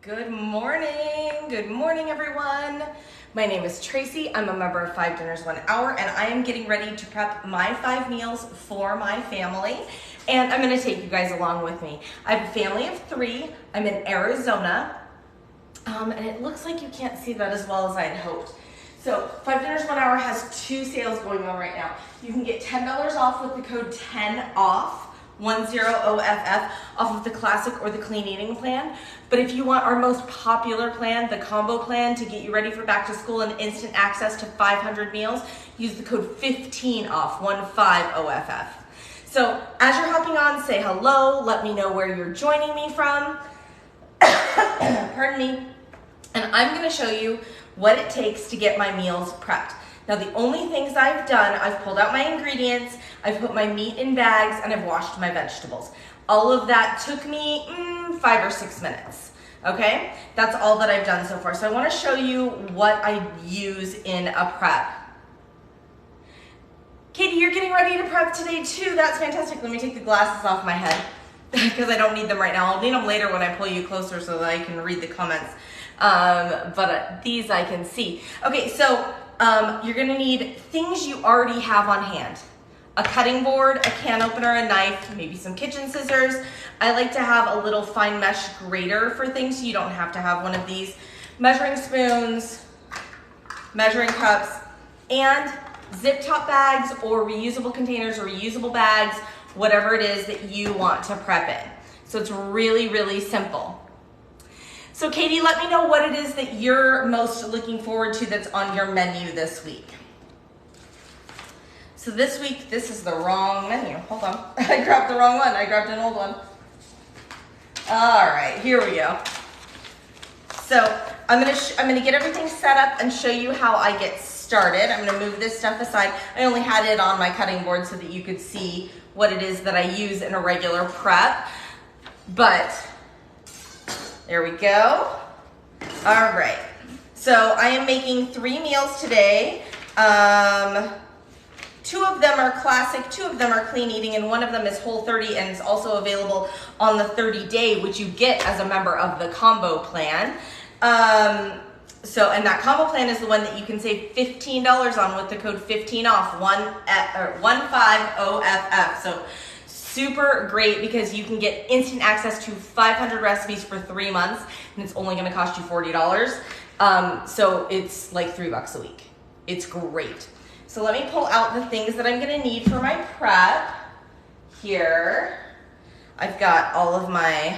Good morning everyone. My name is Tracy. I'm a member of 5 Dinners 1 Hour and I am getting ready to prep my 5 meals for my family and I'm gonna take you guys along with me. I have a family of 3. I'm in Arizona and it looks like you can't see that as well as I had hoped. So 5 Dinners 1 Hour has 2 sales going on right now. You can get $10 off with the code 10OFF. 10OFF off of the classic or the clean eating plan. But if you want our most popular plan, the combo plan to get you ready for back to school and instant access to 500 meals, use the code 15OFF, 15OFF. So as you're hopping on, say hello, let me know where you're joining me from. Pardon me. And I'm gonna show you what it takes to get my meals prepped. Now the only things I've done, I've pulled out my ingredients, I've put my meat in bags, and I've washed my vegetables. All of that took me 5 or 6 minutes, okay? That's all that I've done so far. So I wanna show you what I use in a prep. Katie, you're getting ready to prep today too. That's fantastic. Let me take the glasses off my head because I don't need them right now. I'll need them later when I pull you closer so that I can read the comments. But these I can see. Okay, so you're gonna need things you already have on hand. A cutting board, a can opener, a knife, maybe some kitchen scissors. I like to have a little fine mesh grater for things so you don't have to have one of these. Measuring spoons, measuring cups, and zip top bags or reusable containers or reusable bags, whatever it is that you want to prep in. So it's really, really simple. So Katie, let me know what it is that you're most looking forward to that's on your menu this week. So this week, this is the wrong menu. Hold on, I grabbed the wrong one. I grabbed an old one. All right, here we go. So I'm gonna get everything set up and show you how I get started. I'm gonna move this stuff aside. I only had it on my cutting board so that you could see what it is that I use in a regular prep, but there we go. All right, so I am making 3 meals today. 2 of them are classic, 2 of them are clean eating, and 1 of them is Whole30 and is also available on the 30-day, which you get as a member of the combo plan. And that combo plan is the one that you can save $15 on with the code 15OFF, 15OFF. So super great because you can get instant access to 500 recipes for 3 months and it's only gonna cost you $40. So it's like $3 a week. It's great. So let me pull out the things that I'm gonna need for my prep here. I've got all of my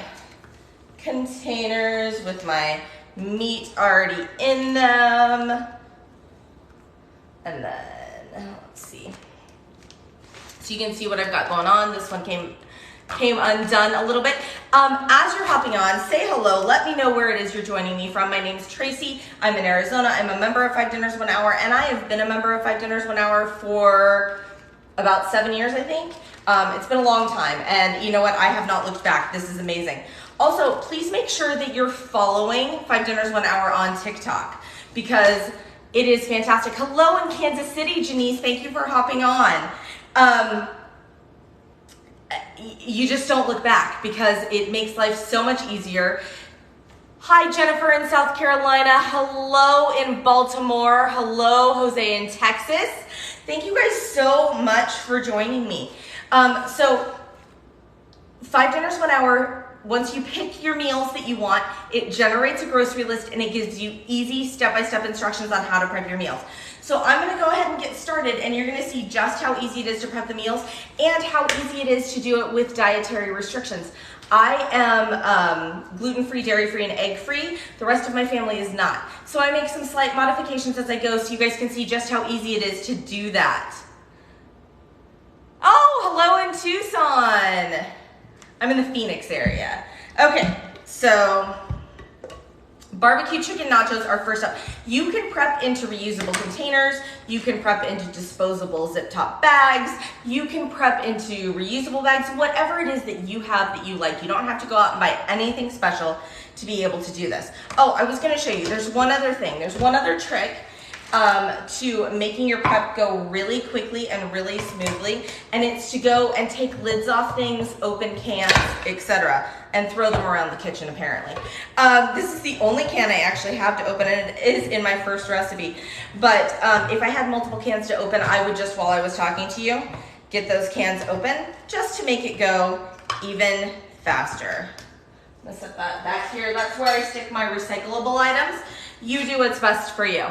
containers with my meat already in them. And then, let's see. So you can see what I've got going on. This one came undone a little bit. As you're hopping on, say hello. Let me know where it is you're joining me from. My name's Tracy. I'm in Arizona. I'm a member of 5 Dinners 1 Hour, and I have been a member of 5 Dinners 1 Hour for about 7 years, I think. It's been a long time, and you know what? I have not looked back. This is amazing. Also, please make sure that you're following 5 Dinners 1 Hour on TikTok because it is fantastic. Hello in Kansas City, Janice. Thank you for hopping on. You just don't look back because it makes life so much easier. Hi, Jennifer in South Carolina. Hello in Baltimore. Hello, Jose in Texas. Thank you guys so much for joining me. So 5 Dinners 1 Hour, once you pick your meals that you want, it generates a grocery list and it gives you easy step-by-step instructions on how to prep your meals. So I'm gonna go ahead and get started and you're gonna see just how easy it is to prep the meals and how easy it is to do it with dietary restrictions. I am gluten-free, dairy-free, and egg-free. The rest of my family is not. So I make some slight modifications as I go so you guys can see just how easy it is to do that. Oh, hello in Tucson. I'm in the Phoenix area. Okay, so barbecue chicken nachos are first up. You can prep into reusable containers. You can prep into disposable zip top bags. You can prep into reusable bags, whatever it is that you have that you like. You don't have to go out and buy anything special to be able to do this. Oh, I was gonna show you, there's one other thing. There's one other trick. to making your prep go really quickly and really smoothly, and it's to go and take lids off things, open cans, etc., and throw them around the kitchen apparently. This is the only can I actually have to open, and it is in my first recipe. But if I had multiple cans to open, I would just, while I was talking to you, get those cans open just to make it go even faster. I'm gonna set that back here. That's where I stick my recyclable items. You do what's best for you.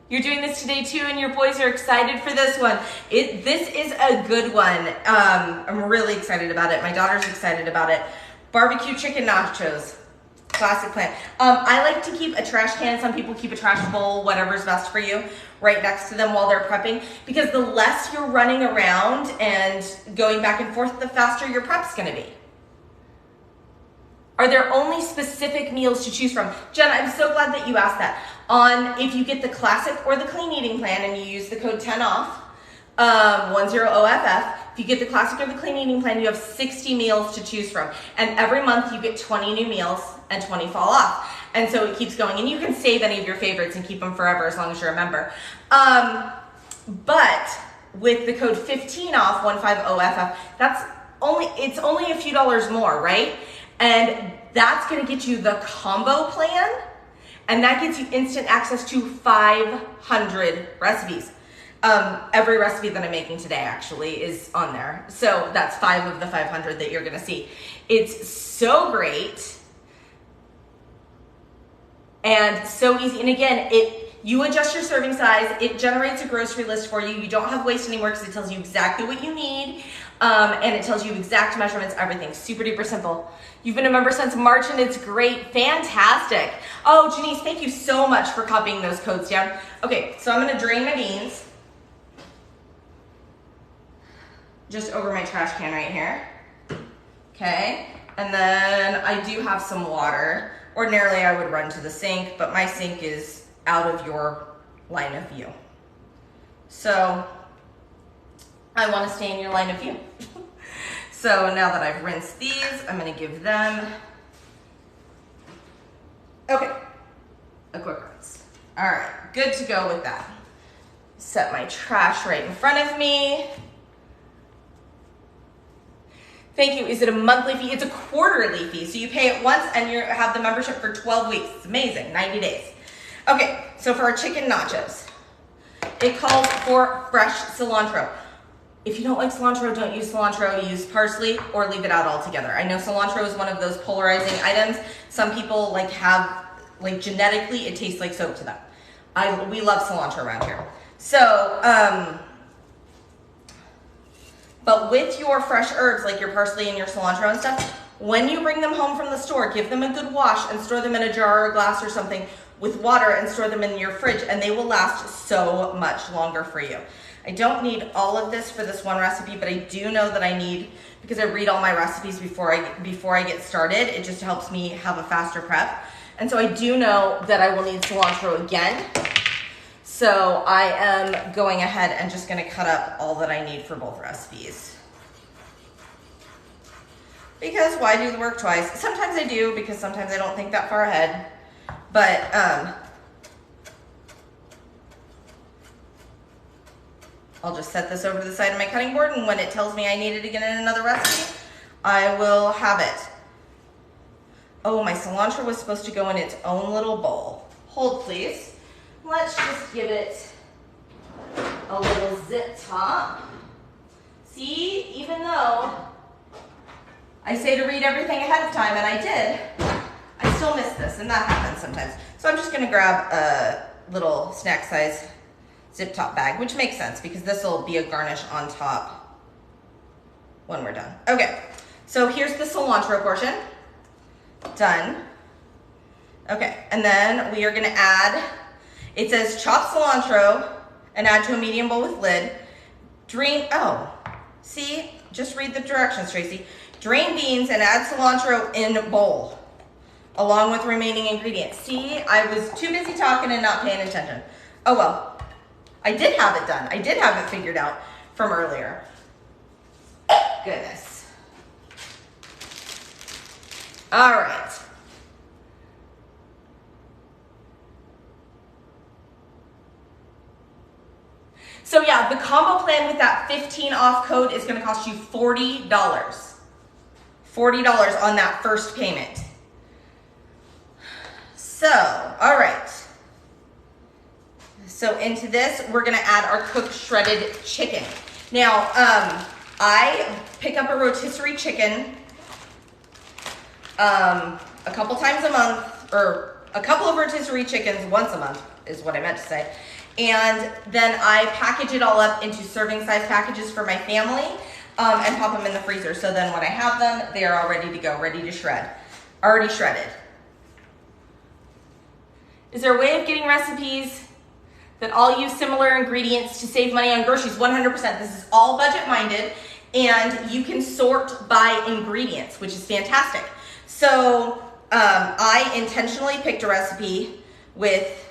You're doing this today too, and your boys are excited for this one. This is a good one. I'm really excited about it. My daughter's excited about it. Barbecue chicken nachos, classic plan. I like to keep a trash can. Some people keep a trash bowl, whatever's best for you, right next to them while they're prepping, because the less you're running around and going back and forth, the faster your prep's gonna be. Are there only specific meals to choose from? Jen, I'm so glad that you asked that. If you get the classic or the clean eating plan and you use the code 10OFF, 10OFF, if you get the classic or the clean eating plan, you have 60 meals to choose from. And every month you get 20 new meals and 20 fall off. And so it keeps going. And you can save any of your favorites and keep them forever as long as you're a member. But with the code 15OFF, 10OFF, it's only a few dollars more, right? And that's gonna get you the combo plan, and that gets you instant access to 500 recipes. Every recipe that I'm making today actually is on there. So that's 5 of the 500 that you're gonna see. It's so great and so easy. And again, you adjust your serving size, it generates a grocery list for you. You don't have waste anymore because it tells you exactly what you need, and it tells you exact measurements, everything. Super duper simple. You've been a member since March and it's great. Fantastic. Oh, Janice, thank you so much for copying those codes down. Okay, so I'm gonna drain my beans just over my trash can right here. Okay, and then I do have some water. Ordinarily I would run to the sink, but my sink is out of your line of view. So I want to stay in your line of view. So now that I've rinsed these, I'm going to give them, okay, a quick rinse. All right, good to go with that. Set my trash right in front of me. Thank you. Is it a monthly fee? It's a quarterly fee. So you pay it once and you have the membership for 12 weeks. It's amazing, 90 days. Okay, so for our chicken nachos, it calls for fresh cilantro. If you don't like cilantro, don't use cilantro, use parsley or leave it out altogether. I know cilantro is one of those polarizing items. Some people genetically, it tastes like soap to them. We love cilantro around here. So, but with your fresh herbs, like your parsley and your cilantro and stuff, when you bring them home from the store, give them a good wash and store them in a jar or a glass or something with water and store them in your fridge, and they will last so much longer for you. I don't need all of this for this one recipe, but I do know that I need, because I read all my recipes before I get started, it just helps me have a faster prep. And so I do know that I will need cilantro again. So I am going ahead and just gonna cut up all that I need for both recipes. Because why do the work twice? Sometimes I do, because sometimes I don't think that far ahead. But I'll just set this over to the side of my cutting board, and when it tells me I need it again in another recipe, I will have it. Oh, my cilantro was supposed to go in its own little bowl. Hold, please. Let's just give it a little zip top. See, even though I say to read everything ahead of time, and I did, I still miss this, and that happens sometimes. So I'm just gonna grab a little snack size zip top bag, which makes sense because this will be a garnish on top when we're done. Okay, so here's the cilantro portion. Done. Okay, and then we are gonna add, it says chop cilantro and add to a medium bowl with lid. See, just read the directions, Tracy. Drain beans and add cilantro in bowl along with remaining ingredients. See, I was too busy talking and not paying attention. Oh well. I did have it done. I did have it figured out from earlier. Goodness. All right. combo plan with that 15 off code is gonna cost you $40. $40 on that first payment. So, all right. So into this, we're gonna add our cooked shredded chicken. Now, I pick up a rotisserie chicken a couple times a month, or a couple of rotisserie chickens once a month is what I meant to say. And then I package it all up into serving size packages for my family and pop them in the freezer. So then when I have them, they are all ready to go, ready to shred, already shredded. Is there a way of getting recipes that all use similar ingredients to save money on groceries? 100%. This is all budget minded, and you can sort by ingredients, which is fantastic. So I intentionally picked a recipe with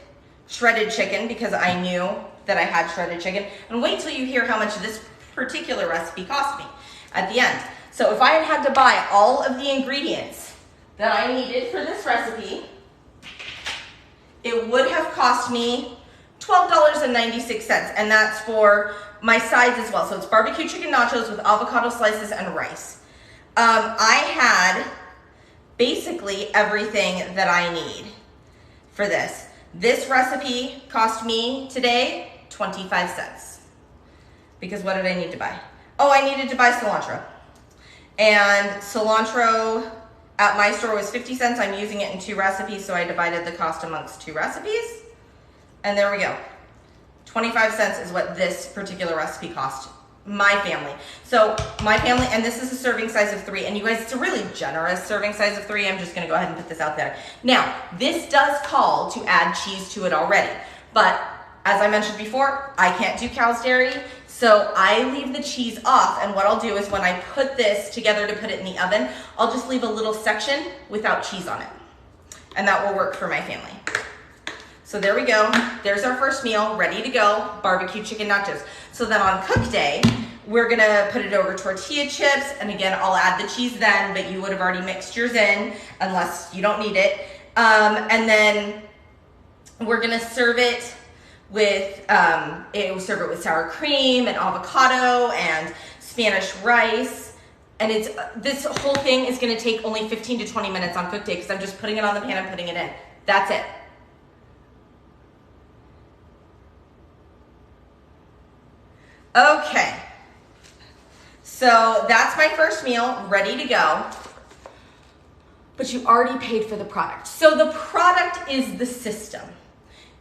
shredded chicken because I knew that I had shredded chicken. And wait till you hear how much this particular recipe cost me at the end. So if I had had to buy all of the ingredients that I needed for this recipe, it would have cost me $12.96, and that's for my sides as well. So it's barbecue chicken nachos with avocado slices and rice. I had basically everything that I need for this. This recipe cost me today 25 cents. Because what did I need to buy? Oh, I needed to buy cilantro. And cilantro at my store was 50 cents. I'm using it in 2 recipes, so I divided the cost amongst 2 recipes. And there we go. 25 cents is what this particular recipe cost my family. So my family, and this is a serving size of 3, and you guys, it's a really generous serving size of 3. I'm just gonna go ahead and put this out there. Now, this does call to add cheese to it already, but as I mentioned before, I can't do cow's dairy, so I leave the cheese off, and what I'll do is when I put this together to put it in the oven, I'll just leave a little section without cheese on it, and that will work for my family. So there we go. There's our first meal, ready to go, barbecue chicken nachos. So then on cook day, we're gonna put it over tortilla chips, and again, I'll add the cheese then, but you would have already mixed yours in, unless you don't need it. And then we're gonna serve it with, serve it with sour cream and avocado and Spanish rice. And this whole thing is gonna take only 15 to 20 minutes on cook day, because I'm just putting it on the pan and putting it in. That's it. Okay, so that's my first meal, ready to go, but you already paid for the product. So the product is the system.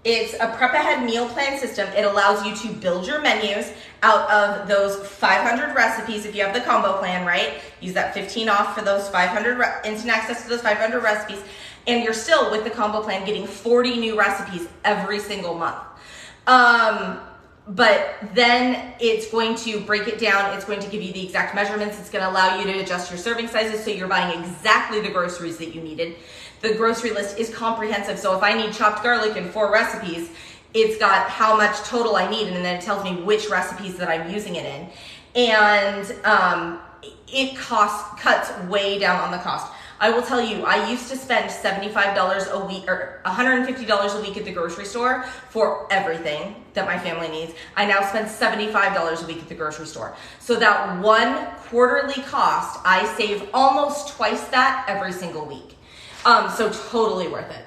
It's a prep ahead meal plan system. It allows you to build your menus out of those 500 recipes if you have the combo plan, right? Use that 15 off for those 500, instant access to those 500 recipes, and you're still, with the combo plan, getting 40 new recipes every single month. But then it's going to break it down. It's going to give you the exact measurements. It's going to allow you to adjust your serving sizes so you're buying exactly the groceries that you needed. The grocery list is comprehensive. So if I need chopped garlic in 4 recipes, it's got how much total I need, and then it tells me which recipes that I'm using it in. And it cuts way down on the cost. I will tell you, I used to spend $75 a week or $150 a week at the grocery store for everything that my family needs. I now spend $75 a week at the grocery store. So that one quarterly cost, I save almost twice that every single week. So totally worth it.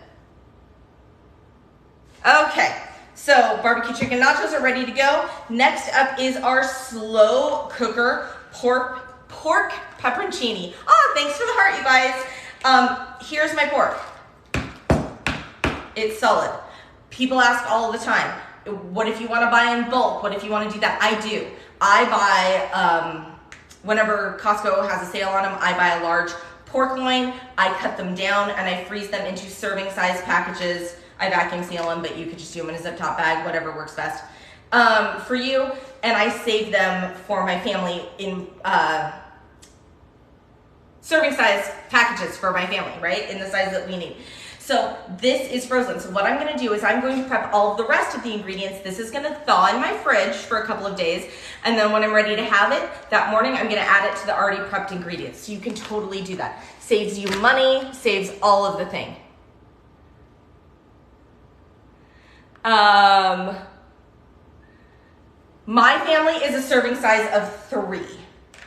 Okay, so barbecue chicken nachos are ready to go. Next up is our slow cooker pork pepperoncini. Oh, thanks for the heart, you guys. Here's my pork. It's solid. People ask all the time, what if you want to buy in bulk? What if you want to do that? I do. I buy, whenever Costco has a sale on them, I buy a large pork loin. I cut them down and I freeze them into serving size packages. I vacuum seal them, but you could just do them in a zip top bag, whatever works best for you. And I save them for my family in serving size packages for my family, right? In the size that we need. So this is frozen. So what I'm gonna do is I'm going to prep all of the rest of the ingredients. This is gonna thaw in my fridge for a couple of days. And then when I'm ready to have it, that morning I'm gonna add it to the already prepped ingredients. So you can totally do that. Saves you money, saves all of the thing. My family is a serving size of 3.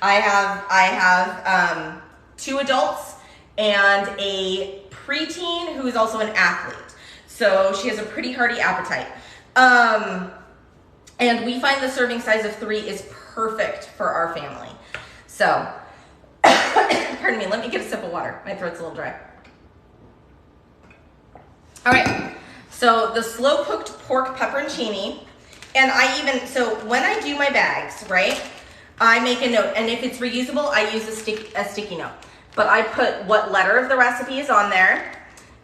I have 2 adults and a preteen who is also an athlete. So she has a pretty hearty appetite. And we find the serving size of 3 is perfect for our family. So, pardon me, let me get a sip of water. My throat's a little dry. All right, so the slow cooked pork pepperoncini. And so when I do my bags, right, I make a note. And if it's reusable, I use a sticky note. But I put what letter of the recipe is on there.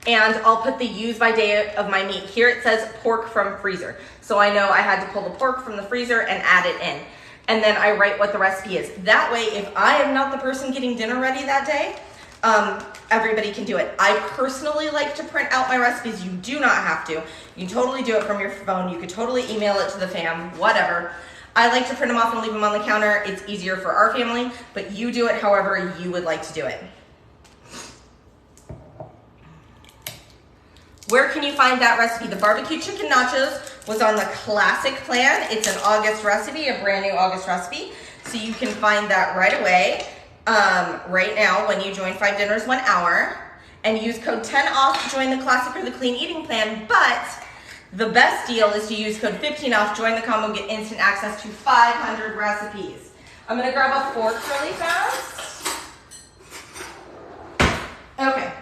And I'll put the use by day of my meat. Here it says pork from freezer. So I know I had to pull the pork from the freezer and add it in. And then I write what the recipe is. That way, if I am not the person getting dinner ready that day, everybody can do it. I personally like to print out my recipes. You do not have to. You can totally do it from your phone. You could totally email it to the fam, whatever. I like to print them off and leave them on the counter. It's easier for our family, but you do it however you would like to do it. Where can you find that recipe? The barbecue chicken nachos was on the classic plan. It's an August recipe, a brand new August recipe. So you can find that right away, right now when you join 5 Dinners 1 Hour, and use code 10 off to join the classic or the clean eating plan. But the best deal is to use code 15 off, join the combo, get instant access to 500 recipes. I'm gonna grab a fork really fast. Okay,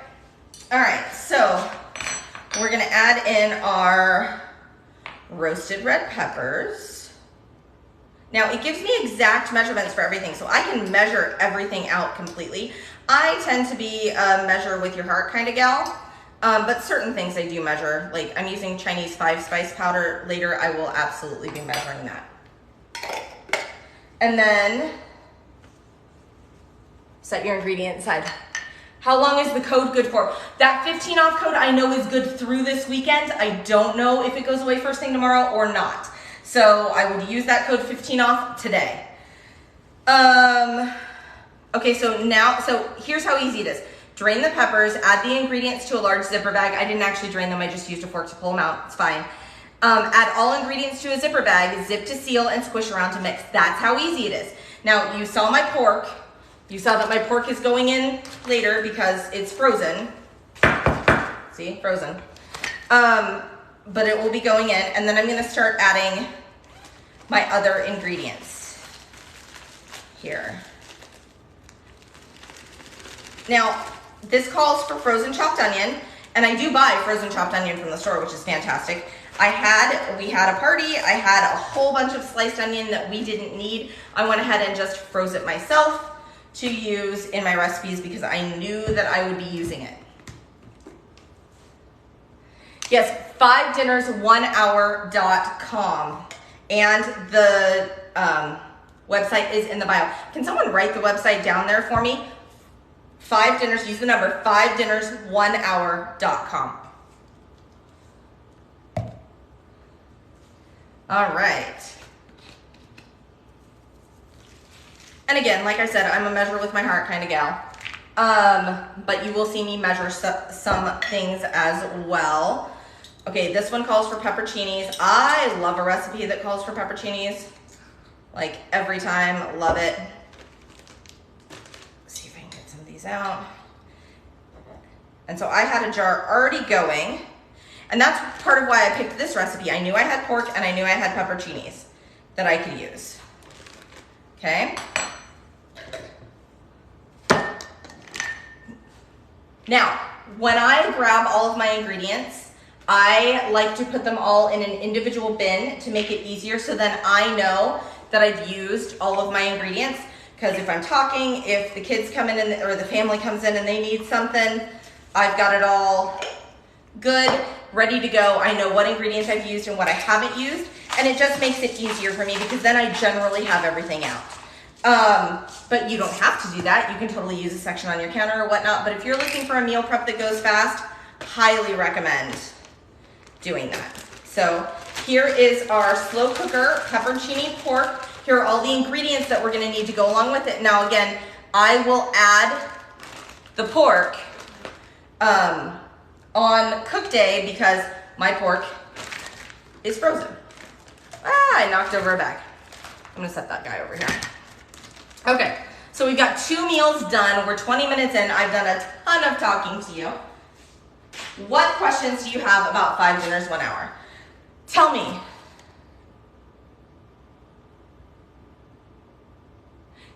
all right, so we're gonna add in our roasted red peppers. Now it gives me exact measurements for everything, so I can measure everything out completely. I tend to be a measure with your heart kind of gal, but certain things I do measure. Like I'm using Chinese 5 spice powder. Later I will absolutely be measuring that. And then set your ingredient aside. How long is the code good for? That 15 off code I know is good through this weekend. I don't know if it goes away first thing tomorrow or not. So I would use that code 15 off today. Okay, so here's how easy it is. Drain the peppers, add the ingredients to a large zipper bag. I didn't actually drain them, I just used a fork to pull them out, it's fine. Add all ingredients to a zipper bag, zip to seal, and squish around to mix. That's how easy it is. Now, you saw my pork. You saw that my pork is going in later because it's frozen. See, frozen. But it will be going in, and then I'm gonna start adding my other ingredients here. Now, this calls for frozen chopped onion, and I do buy frozen chopped onion from the store, which is fantastic. We had a party, I had a whole bunch of sliced onion that we didn't need. I went ahead and just froze it myself to use in my recipes because I knew that I would be using it. Yes, 5dinners1hour.com, and the website is in the bio. Can someone write the website down there for me? 5 Dinners, use the number, 5dinners1hour.com. All right. And again, like I said, I'm a measure with my heart kind of gal. But you will see me measure some things as well. Okay, this one calls for pepperoncinis. I love a recipe that calls for pepperoncinis. Like every time, love it. Let's see if I can get some of these out. And so I had a jar already going. And that's part of why I picked this recipe. I knew I had pork and I knew I had pepperoncinis that I could use. Okay. Now, when I grab all of my ingredients, I like to put them all in an individual bin to make it easier, so then I know that I've used all of my ingredients. Because if I'm talking, if the kids come in or the family comes in and they need something, I've got it all good, ready to go. I know what ingredients I've used and what I haven't used, and it just makes it easier for me because then I generally have everything out. But you don't have to do that. You can totally use a section on your counter or whatnot. But if you're looking for a meal prep that goes fast, highly recommend doing that. So here is our slow cooker pepperoncini pork. Here are all the ingredients that we're gonna need to go along with it. Now again, I will add the pork on cook day because my pork is frozen. I knocked over a bag. I'm gonna set that guy over here. Okay, so we've got 2 meals done. We're 20 minutes in. I've done a ton of talking to you. What questions do you have about 5 dinners, 1 hour? Tell me.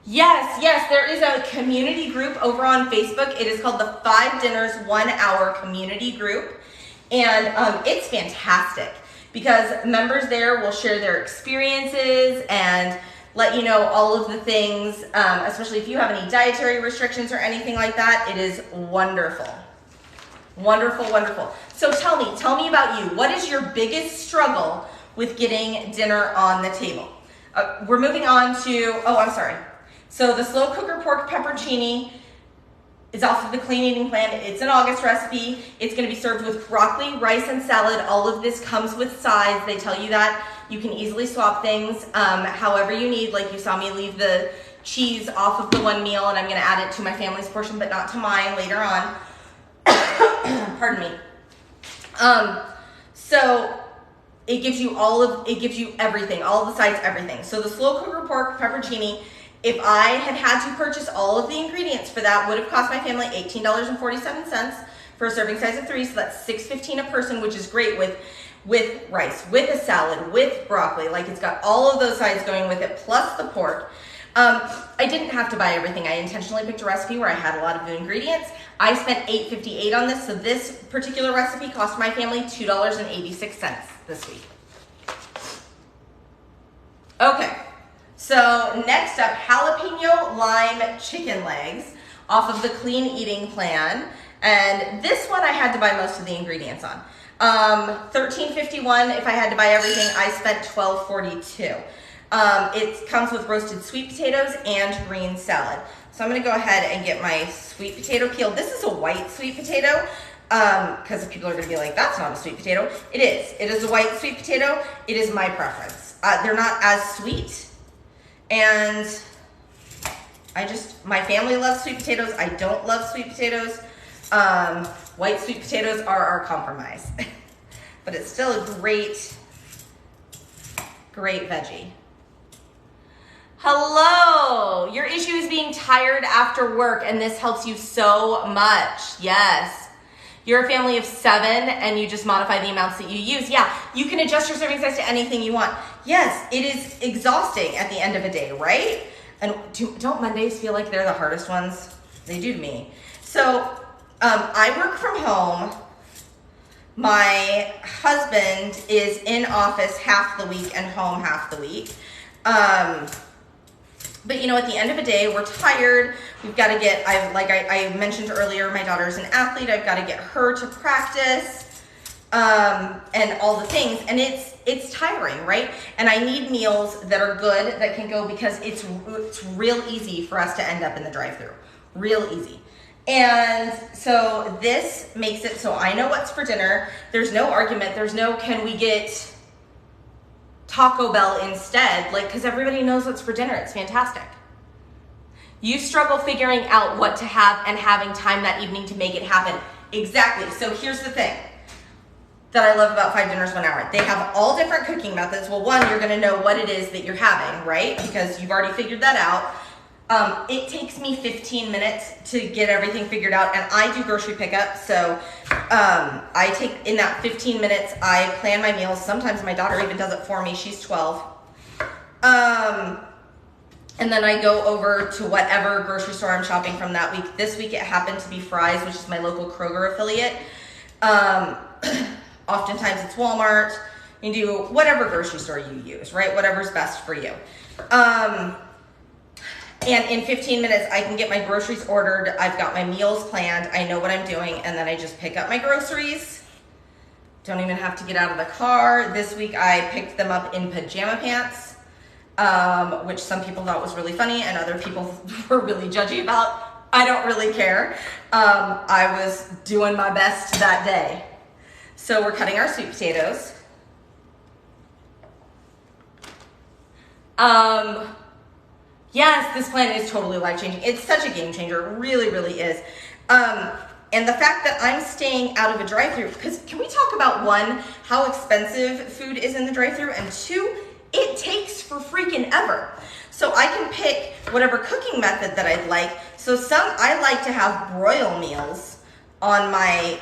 Yes, there is a community group over on Facebook. It is called the 5 Dinners 1 Hour Community Group. And it's fantastic because members there will share their experiences and let you know all of the things, especially if you have any dietary restrictions or anything like that. It is wonderful. Wonderful, wonderful. So tell me about you. What is your biggest struggle with getting dinner on the table? We're moving on to, I'm sorry. So the slow cooker pork pepperoncini is off of the clean eating plan. It's an August recipe. It's gonna be served with broccoli, rice, and salad. All of this comes with sides. They tell you that. You can easily swap things however you need. Like you saw me leave the cheese off of the one meal and I'm gonna add it to my family's portion, but not to mine later on. Pardon me. So it gives you everything, all of the sides, everything. So the slow cooker pork pepperoncini, if I had to purchase all of the ingredients for that, would have cost my family $18.47 for a serving size of 3. So that's $6.15 a person, which is great with rice, with a salad, with broccoli. Like it's got all of those sides going with it, plus the pork. I didn't have to buy everything. I intentionally picked a recipe where I had a lot of the ingredients. I spent $8.58 on this, so this particular recipe cost my family $2.86 this week. Okay, so next up, jalapeno lime chicken legs off of the clean eating plan. And this one I had to buy most of the ingredients on. $13.51. If I had to buy everything, I spent $12.42. It comes with roasted sweet potatoes and green salad. So I'm gonna go ahead and get my sweet potato peeled. This is a white sweet potato because people are gonna be like, that's not a sweet potato. It is. It is a white sweet potato. It is my preference. They're not as sweet. And my family loves sweet potatoes. I don't love sweet potatoes. White sweet potatoes are our compromise. But it's still a great veggie. Hello, your issue is being tired after work and this helps you so much. Yes. You're a family of 7 and you just modify the amounts that you use. Yeah, you can adjust your serving size to anything you want. Yes, it is exhausting at the end of a day, right? And don't Mondays feel like they're the hardest ones? They do to me. So I work from home. My husband is in office half the week and home half the week. But at the end of the day, we're tired. We've got to get, I mentioned earlier, my daughter's an athlete. I've got to get her to practice and all the things. And it's tiring, right? And I need meals that are good, that can go, because it's real easy for us to end up in the drive-thru. Real easy. And so this makes it so I know what's for dinner. There's no argument. There's no, can we get Taco Bell instead? Because everybody knows what's for dinner. It's fantastic. You struggle figuring out what to have and having time that evening to make it happen. Exactly. So here's the thing that I love about 5 Dinners 1 Hour. They have all different cooking methods. Well, one, you're going to know what it is that you're having, right? Because you've already figured that out. It takes me 15 minutes to get everything figured out, and I do grocery pickup, so I take, in that 15 minutes, I plan my meals. Sometimes my daughter even does it for me. She's 12. And then I go over to whatever grocery store I'm shopping from that week. This week it happened to be Fry's, which is my local Kroger affiliate. Oftentimes it's Walmart. You do whatever grocery store you use, right? Whatever's best for you. And in 15 minutes, I can get my groceries ordered. I've got my meals planned. I know what I'm doing. And then I just pick up my groceries. Don't even have to get out of the car. This week, I picked them up in pajama pants, which some people thought was really funny and other people were really judgy about. I don't really care. I was doing my best that day. So we're cutting our sweet potatoes. Yes, this plan is totally life-changing. It's such a game changer. It really, really is. And the fact that I'm staying out of a drive-thru, because can we talk about, 1, how expensive food is in the drive-thru, and 2, it takes for freaking ever. So I can pick whatever cooking method that I'd like. So I like to have broil meals on my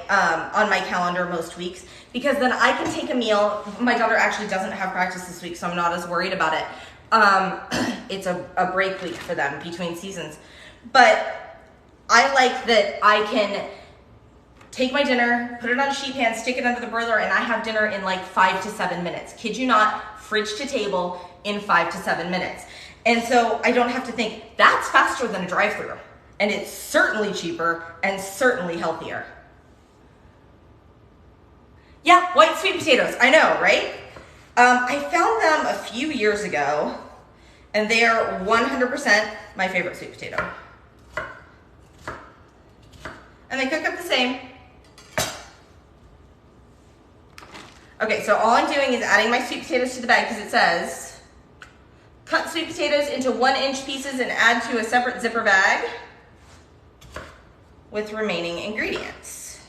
calendar most weeks, because then I can take a meal. My daughter actually doesn't have practice this week, so I'm not as worried about it. It's a break week for them between seasons. But I like that I can take my dinner, put it on a sheet pan, stick it under the broiler, and I have dinner in like 5 to 7 minutes. Kid you not, fridge to table in 5 to 7 minutes. And so I don't have to think, that's faster than a drive-thru. And it's certainly cheaper and certainly healthier. Yeah, white sweet potatoes, I know, right? I found them a few years ago, and they are 100% my favorite sweet potato. And they cook up the same. Okay, so all I'm doing is adding my sweet potatoes to the bag, because it says, cut sweet potatoes into 1-inch pieces and add to a separate zipper bag with remaining ingredients.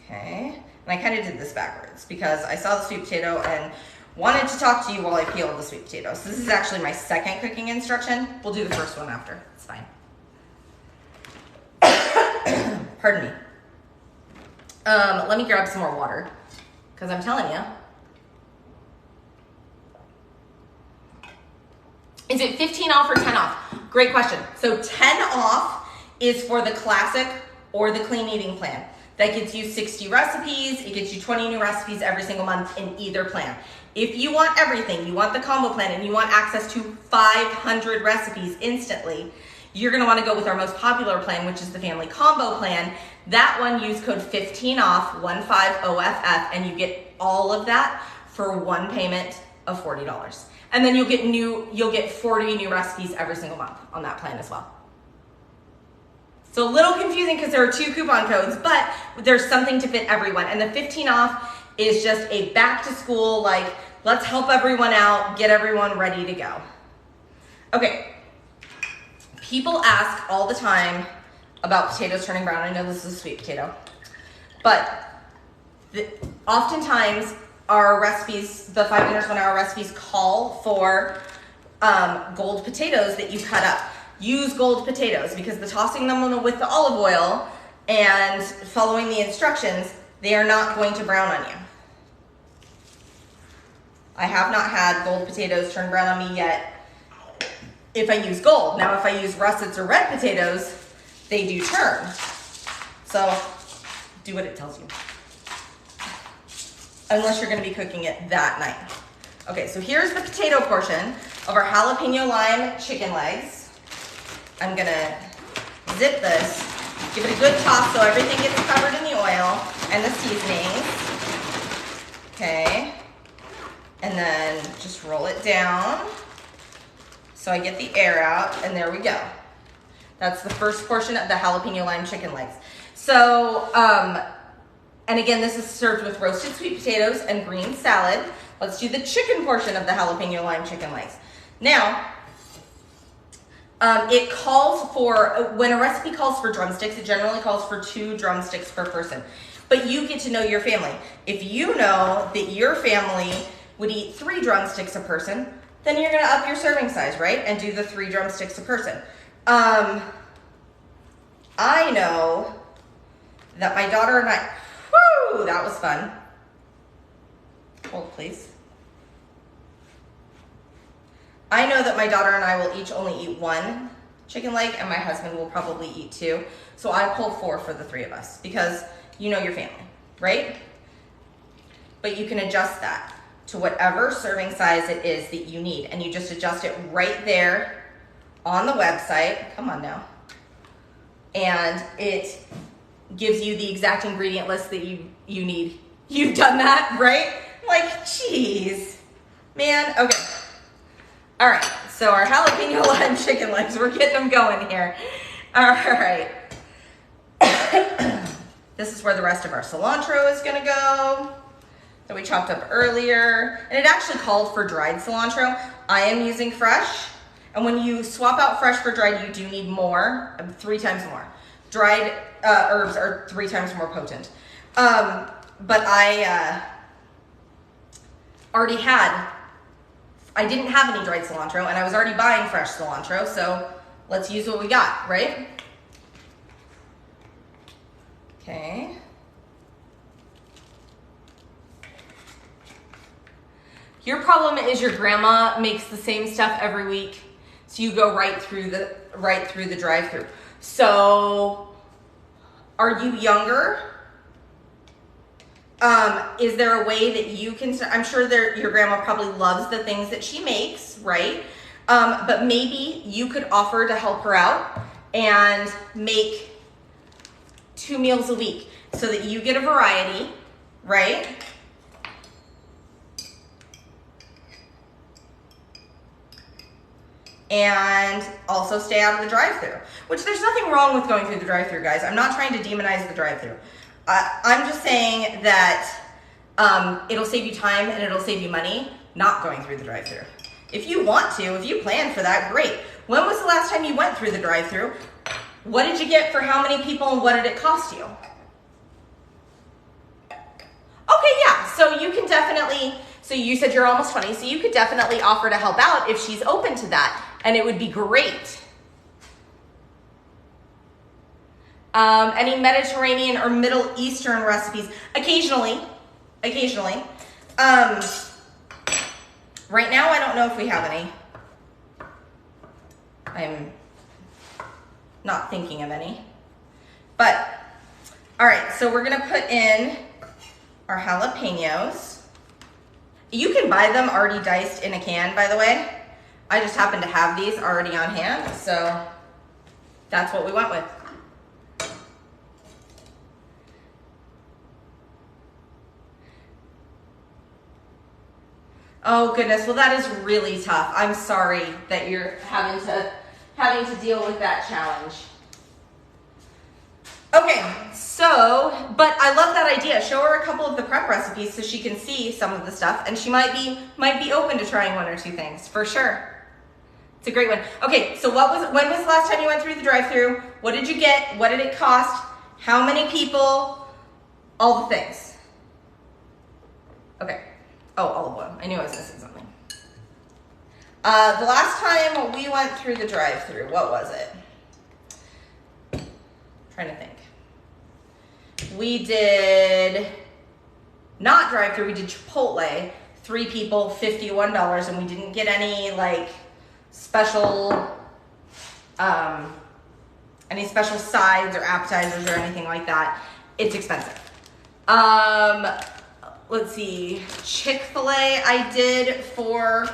Okay, and I kind of did this backwards because I saw the sweet potato and wanted to talk to you while I peeled the sweet potato. So this is actually my second cooking instruction. We'll do the first one after, it's fine. Pardon me. Let me grab some more water, because I'm telling you. Is it 15 off or 10 off? Great question. So 10 off is for the classic or the clean eating plan. That gets you 60 recipes. It gets you 20 new recipes every single month in either plan. If you want everything, you want the combo plan, and you want access to 500 recipes instantly, you're gonna wanna go with our most popular plan, which is the family combo plan. That one, use code 15OFF, 15OFF, and you get all of that for one payment of $40. And then you'll get 40 new recipes every single month on that plan as well. So a little confusing because there are 2 coupon codes, but there's something to fit everyone. And the 15 off is just a back to school, like, let's help everyone out, get everyone ready to go. Okay, people ask all the time about potatoes turning brown. I know this is a sweet potato, but oftentimes our recipes, the 5 dinners 1 hour recipes, call for gold potatoes that you cut up. Use gold potatoes, because the tossing them with the olive oil and following the instructions, they are not going to brown on you. I have not had gold potatoes turn brown on me yet if I use gold. Now, if I use russets or red potatoes, they do turn. So do what it tells you. Unless you're gonna be cooking it that night. Okay, so here's the potato portion of our jalapeno lime chicken legs. I'm gonna zip this, give it a good toss so everything gets covered in the oil and the seasonings. Okay, and then just roll it down so I get the air out, and there we go. That's the first portion of the jalapeno lime chicken legs. So, and again, this is served with roasted sweet potatoes and green salad. Let's do the chicken portion of the jalapeno lime chicken legs. Now, it calls for, when a recipe calls for drumsticks, it generally calls for 2 drumsticks per person. But you get to know your family. If you know that your family would eat 3 drumsticks a person, then you're gonna up your serving size, right? And do the 3 drumsticks a person. I know that my daughter and I, whoo, that was fun. Hold, please. I know that my daughter and I will each only eat 1 chicken leg, and my husband will probably eat 2. So I pull 4 for the 3 of us, because you know your family, right? But you can adjust that to whatever serving size it is that you need, and you just adjust it right there on the website. Come on now. And it gives you the exact ingredient list that you need. You've done that, right? Like, geez, man. Okay. All right, so our jalapeno lime chicken legs, we're getting them going here. All right. This is where the rest of our cilantro is gonna go, that we chopped up earlier. And it actually called for dried cilantro. I am using fresh. And when you swap out fresh for dried, you do need more, 3 times more. Dried herbs are 3 times more potent. But I already had, I didn't have any dried cilantro, and I was already buying fresh cilantro, so let's use what we got, right? Okay. Your problem is your grandma makes the same stuff every week, so you go right through the drive-through. So, are you younger? Is there a way that you can? I'm sure your grandma probably loves the things that she makes, right? But maybe you could offer to help her out and make 2 meals a week so that you get a variety, right? And also stay out of the drive-thru, which there's nothing wrong with going through the drive-thru, guys. I'm not trying to demonize the drive-thru. I'm just saying that it'll save you time and it'll save you money not going through the drive-thru. If you want to, if you plan for that, great. When was the last time you went through the drive-thru? What did you get for how many people and what did it cost you? Okay, yeah, so you can definitely, so you said you're almost 20, so you could definitely offer to help out if she's open to that, and it would be great. Any Mediterranean or Middle Eastern recipes? Occasionally. Right now, I don't know if we have any. I'm not thinking of any. But, all right, so we're gonna put in our jalapenos. You can buy them already diced in a can, by the way. I just happen to have these already on hand, so that's what we went with. Oh goodness, well that is really tough. I'm sorry that you're having to deal with that challenge. Okay, so, but I love that idea. Show her a couple of the prep recipes so she can see some of the stuff, and she might be open to trying 1 or 2 things, for sure. It's a great one. Okay, so when was the last time you went through the drive-thru? What did you get? What did it cost? How many people? All the things. Okay. Oh, olive oil. I knew I was missing something. The last time we went through the drive-thru, what was it? Trying to think. We did not drive-thru, we did Chipotle. 3 people, $51, and we didn't get any like special sides or appetizers or anything like that. It's expensive. Let's see, Chick-fil-A I did for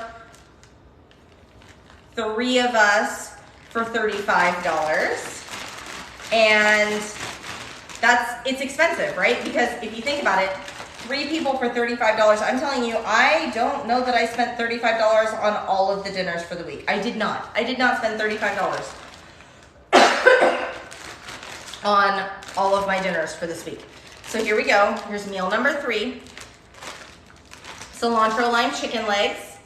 3 of us for $35. And it's expensive, right? Because if you think about it, 3 people for $35, I'm telling you, I don't know that I spent $35 on all of the dinners for the week. I did not spend $35 on all of my dinners for this week. So here we go, here's meal number 3. Cilantro lime chicken legs,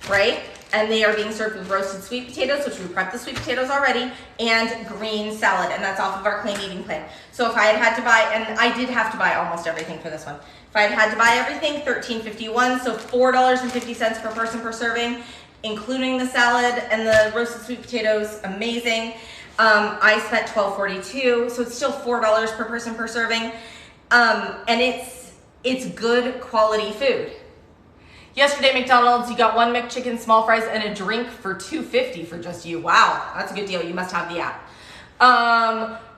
right? And they are being served with roasted sweet potatoes, which we prepped the sweet potatoes already, and green salad, and that's off of our clean eating plan. So if I had to buy, and I did have to buy almost everything for this one. If I had to buy everything, $13.51, so $4.50 per person per serving, including the salad and the roasted sweet potatoes, amazing. I spent $12.42, so it's still $4 per person per serving, and it's good quality food. Yesterday, McDonald's, you got 1 McChicken, small fries, and a drink for $2.50 for just you. Wow, that's a good deal. You must have the app.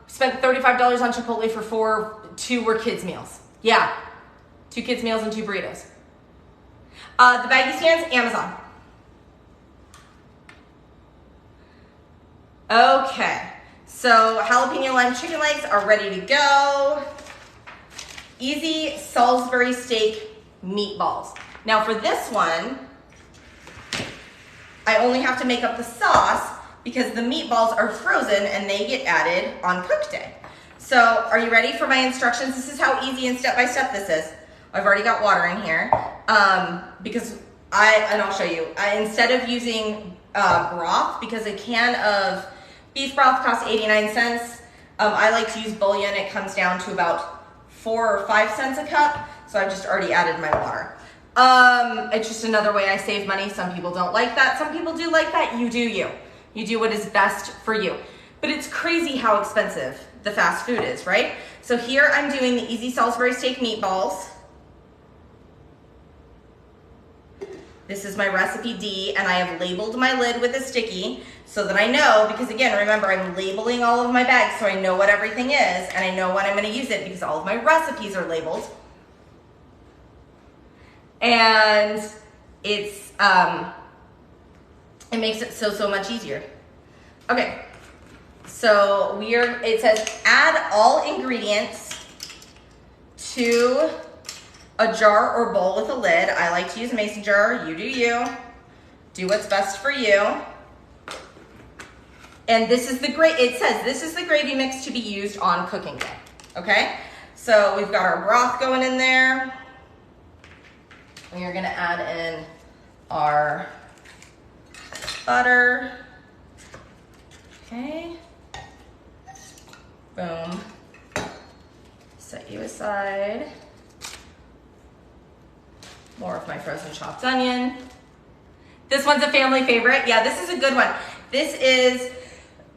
Spent $35 on Chipotle for 2 were kids' meals. Yeah, 2 kids' meals and 2 burritos. The baggy stands, Amazon. Okay, so jalapeno lime chicken legs are ready to go. Easy Salisbury steak meatballs. Now for this one, I only have to make up the sauce because the meatballs are frozen and they get added on cook day. So are you ready for my instructions? This is how easy and step-by-step this is. I've already got water in here because I'll show you. Instead of using broth, because a can of beef broth costs 89 cents, I like to use bouillon. It comes down to about 4 or 5 cents a cup. So I've just already added my water. It's just another way I save money. Some people don't like that. Some people do like that. You do you. You do what is best for you. But it's crazy how expensive the fast food is, right? So here I'm doing the easy Salisbury steak meatballs. This is my recipe D, and I have labeled my lid with a sticky so that I know, because again, remember, I'm labeling all of my bags so I know what everything is, and I know when I'm gonna use it because all of my recipes are labeled. And it's, it makes it so much easier. Okay, so it says add all ingredients to a jar or bowl with a lid. I like to use a mason jar. You do you. Do what's best for you. And this is it says this is the gravy mix to be used on cooking day. Okay? So we've got our broth going in there. We are gonna add in our butter. Okay. Boom. Set you aside. More of my frozen chopped onion. This one's a family favorite. Yeah, this is a good one. This is,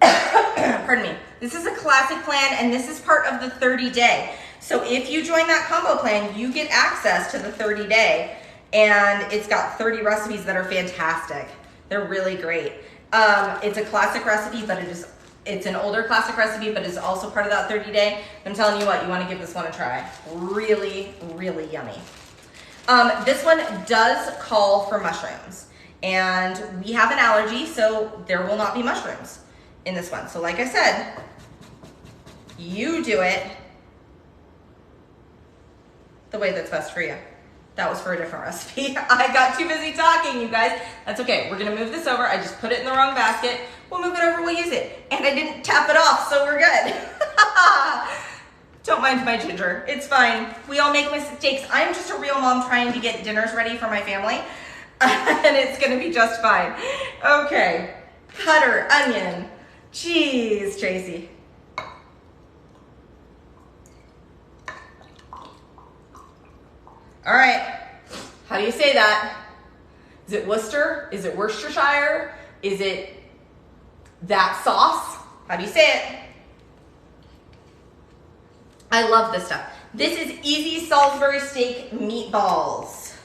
pardon me, this is a classic plan, and this is part of the 30-day. So if you join that combo plan, you get access to the 30-day, and it's got 30 recipes that are fantastic. They're really great. It's a classic recipe, but it's an older classic recipe, but it's also part of that 30-day. I'm telling you what, you want to give this one a try. Really, really yummy. This one does call for mushrooms, and we have an allergy, so there will not be mushrooms in this one. So like I said, you do it the way that's best for you. That was for a different recipe. I got too busy talking, you guys. That's okay. We're gonna move this over. I just put it in the wrong basket. We'll move it over, we'll use it. And I didn't tap it off, so we're good. Don't mind my ginger, it's fine. We all make mistakes. I'm just a real mom trying to get dinners ready for my family, and it's gonna be just fine. Okay, butter, onion, cheese, Tracy. All right, how do you say that? Is it Worcester? Is it Worcestershire? Is it that sauce? How do you say it? I love this stuff. This is easy Salisbury steak meatballs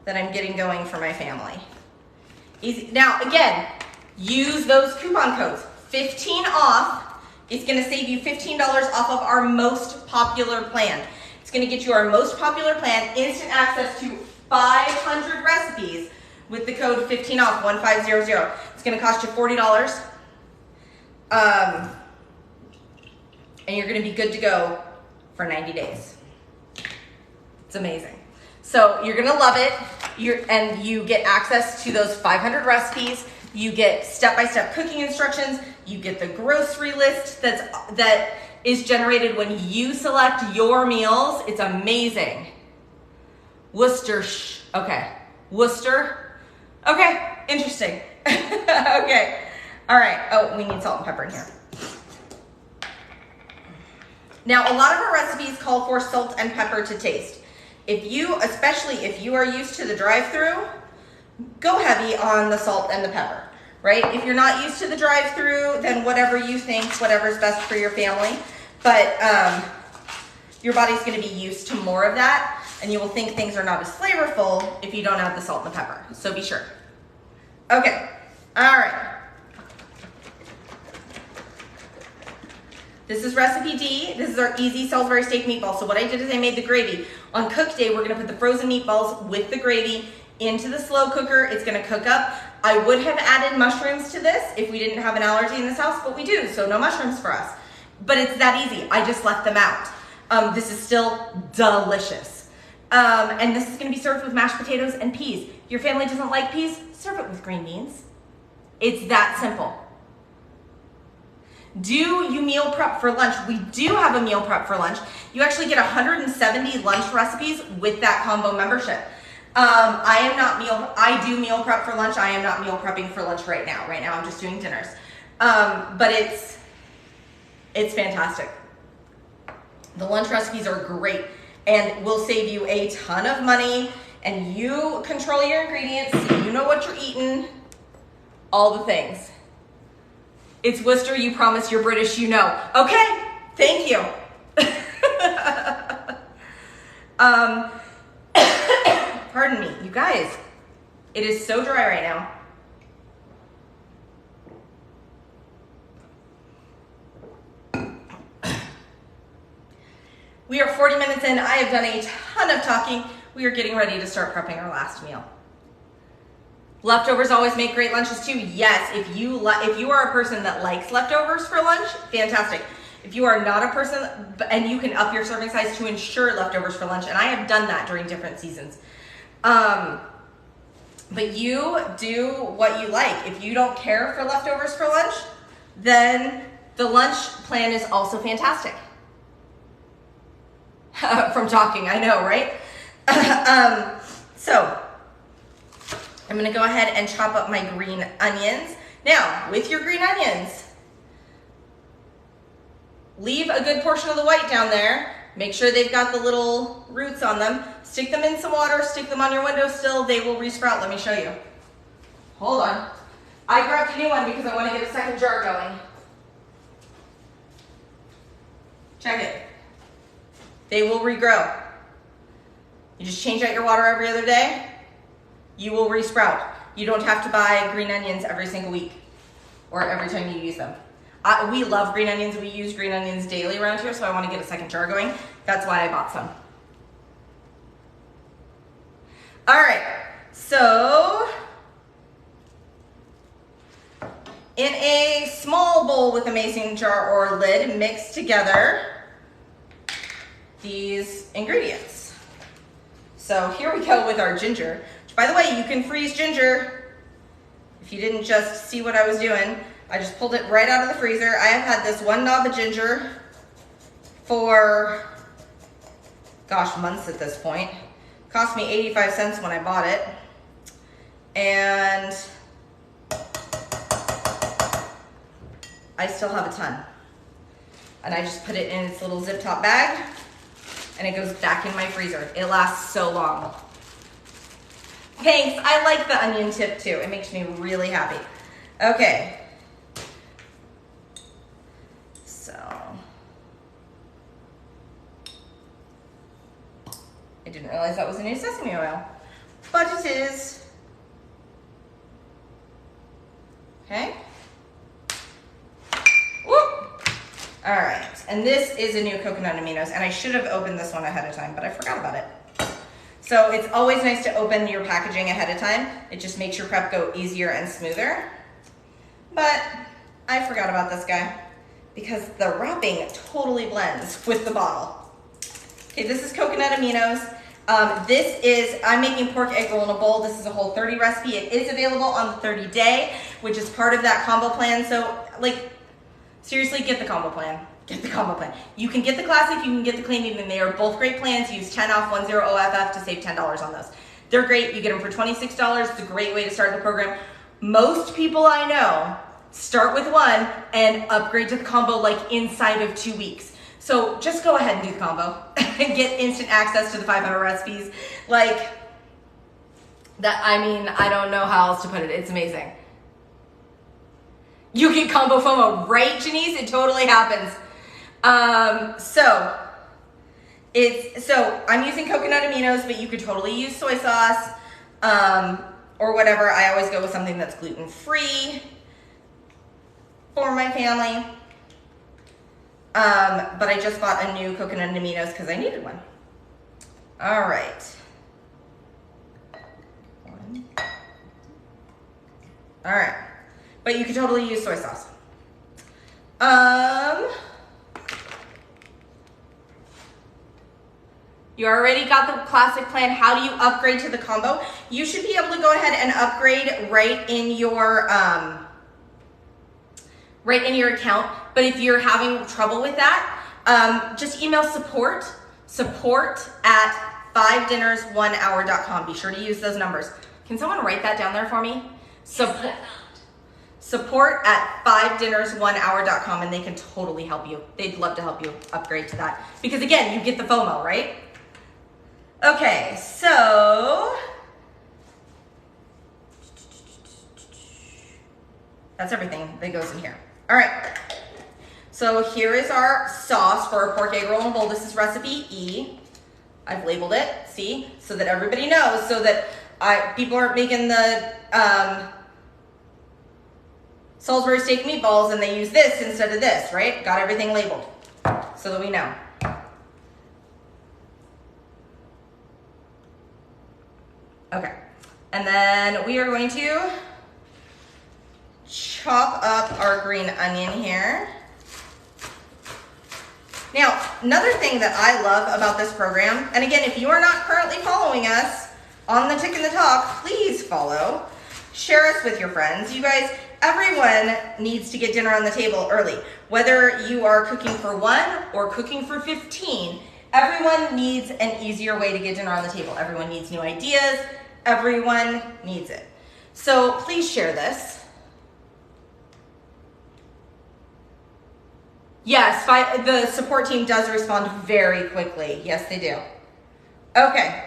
that I'm getting going for my family. Easy. Now, again, use those coupon codes. 15 off is gonna save you $15 off of our most popular plan. It's gonna get you our most popular plan, instant access to 500 recipes with the code 15 off, 1500. It's gonna cost you $40. And you're gonna be good to go for 90 days. It's amazing. So you're gonna love it. And you get access to those 500 recipes. You get step-by-step cooking instructions. You get the grocery list that is generated when you select your meals. It's amazing. Worcester, okay. Worcester, okay, interesting. Okay, all right. Oh, we need salt and pepper in here. Now, a lot of our recipes call for salt and pepper to taste. Especially if you are used to the drive-through, go heavy on the salt and the pepper, right? If you're not used to the drive-through, then whatever you think, whatever's best for your family. But your body's gonna be used to more of that, and you will think things are not as flavorful if you don't add the salt and the pepper, so be sure. Okay, all right. This is recipe D. This is our easy Salisbury steak meatball. So what I did is I made the gravy. On cook day, we're gonna put the frozen meatballs with the gravy into the slow cooker. It's gonna cook up. I would have added mushrooms to this if we didn't have an allergy in this house, but we do, so no mushrooms for us. But it's that easy. I just left them out. This is still delicious. And this is gonna be served with mashed potatoes and peas. Your family doesn't like peas? Serve it with green beans. It's that simple. Do you meal prep for lunch? We do have a meal prep for lunch. You actually get 170 lunch recipes with that combo membership. I do meal prep for lunch. I am not meal prepping for lunch right now. Right now I'm just doing dinners. But it's fantastic. The lunch recipes are great. and will save you a ton of money, and you control your ingredients, so you know what you're eating, all the things. It's Worcester, you promise, you're British, you know. Okay, thank you. Pardon me, you guys, it is so dry right now. We are 40 minutes in. I have done a ton of talking. We are getting ready to start prepping our last meal. Leftovers always make great lunches too. Yes, if you are a person that likes leftovers for lunch, fantastic. If you are not a person, and you can up your serving size to ensure leftovers for lunch, and I have done that during different seasons. But you do what you like. If you don't care for leftovers for lunch, then the lunch plan is also fantastic. From talking, I know, right? So I'm gonna go ahead and chop up my green onions. Now, with your green onions, leave a good portion of the white down there. Make sure they've got the little roots on them. Stick them in some water, stick them on your windowsill. They will resprout. Let me show you. Hold on. I grabbed a new one because I want to get a second jar going. Check it. They will regrow. You just change out your water every other day. You will resprout. You don't have to buy green onions every single week or every time you use them. We love green onions. We use green onions daily around here, so I want to get a second jar going. That's why I bought some. All right, so in a small bowl with a mason jar or lid, mix together these ingredients. So here we go with our ginger. Which, by the way, you can freeze ginger. If you didn't just see what I was doing, I just pulled it right out of the freezer. I have had this one knob of ginger for, gosh, months at this point. It cost me 85 cents when I bought it. And I still have a ton. And I just put it in its little zip top bag, and it goes back in my freezer. It lasts so long. Thanks, I like the onion tip too. It makes me really happy. Okay. So, I didn't realize that was a new sesame oil, but it is. Okay. Whoop. All right, and this is a new coconut aminos, and I should have opened this one ahead of time, but I forgot about it. So it's always nice to open your packaging ahead of time. It just makes your prep go easier and smoother. But I forgot about this guy because the wrapping totally blends with the bottle. Okay, this is coconut aminos. I'm making pork egg roll in a bowl. This is a whole 30 recipe. It is available on the 30-day, which is part of that combo plan. So, like, seriously, get the combo plan. Get the combo plan. You can get the classic, you can get the clean even. They are both great plans. Use 10 off 10 OFF to save $10 on those. They're great. You get them for $26. It's a great way to start the program. Most people I know start with one and upgrade to the combo like inside of 2 weeks. So just go ahead and do the combo and get instant access to the 500 recipes. Like that, I mean, I don't know how else to put it. It's amazing. You get combo FOMO, right, Janice? It totally happens. So I'm using coconut aminos, but you could totally use soy sauce, or whatever. I always go with something that's gluten-free for my family. But I just bought a new coconut aminos because I needed one. All right. All right. But you could totally use soy sauce. You already got the classic plan. How do you upgrade to the combo? You should be able to go ahead and upgrade right in your account. But if you're having trouble with that, just email support at 5dinners1hour.com. Be sure to use those numbers. Can someone write that down there for me? Support at 5dinners1hour.com, and they can totally help you. They'd love to help you upgrade to that. Because again, you get the FOMO, right? Okay, so that's everything that goes in here. All right, so here is our sauce for our pork egg roll in a bowl. This is recipe E. I've labeled it, see, so that everybody knows, so that people aren't making the Salisbury steak meatballs and they use this instead of this, right? Got everything labeled so that we know. Okay, and then we are going to chop up our green onion here. Now, another thing that I love about this program, and again, if you are not currently following us on the Tick and the Talk, please follow. Share us with your friends. You guys, everyone needs to get dinner on the table early. Whether you are cooking for 1 or cooking for 15, everyone needs an easier way to get dinner on the table. Everyone needs new ideas. Everyone needs it. So please share this. Yes, the support team does respond very quickly. Yes, they do. Okay.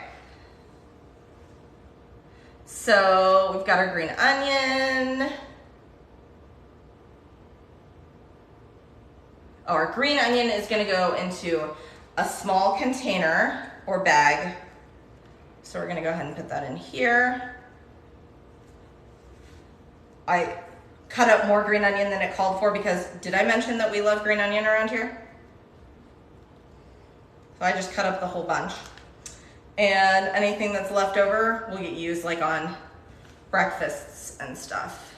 So we've got our green onion. Our green onion is going to go into a small container or bag. So we're going to go ahead and put that in here. I cut up more green onion than it called for because did I mention that we love green onion around here? So I just cut up the whole bunch. And anything that's left over will get used like on breakfasts and stuff.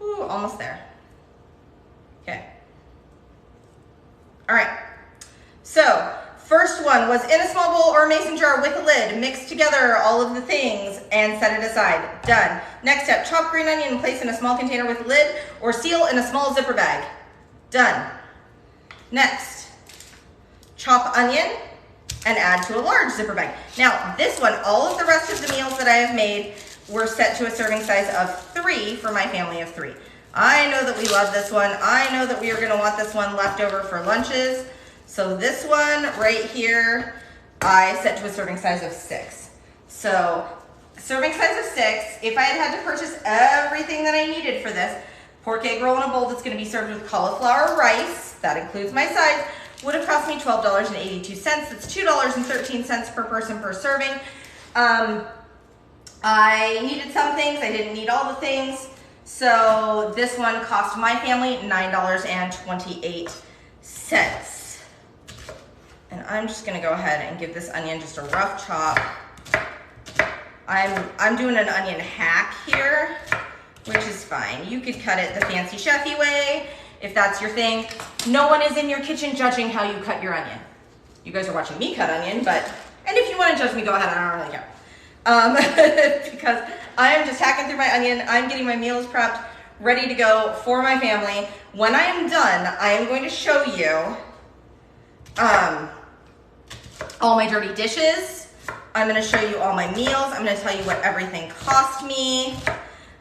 Ooh, almost there. Okay. All right. So first one was in a small bowl or a mason jar with a lid. Mix together all of the things and set it aside. Done. Next step, chop green onion and place in a small container with a lid or seal in a small zipper bag. Done. Next, chop onion and add to a large zipper bag. Now this one, all of the rest of the meals that I have made were set to a serving size of 3 for my family of 3. I know that we love this one. I know that we are gonna want this one left over for lunches. So this one right here, I set to a serving size of 6. So serving size of 6, if I had to purchase everything that I needed for this, pork egg roll in a bowl that's gonna be served with cauliflower rice, that includes my sides, would have cost me $12.82. That's $2.13 per person per serving. I needed some things, I didn't need all the things. So this one cost my family $9.28. And I'm just gonna go ahead and give this onion just a rough chop. I'm doing an onion hack here, which is fine. You could cut it the fancy chefy way, if that's your thing. No one is in your kitchen judging how you cut your onion. You guys are watching me cut onion, and if you wanna judge me, go ahead, I don't really care. Because I am just hacking through my onion. I'm getting my meals prepped, ready to go for my family. When I am done, I am going to show you all my dirty dishes. I'm gonna show you all my meals. I'm gonna tell you what everything cost me.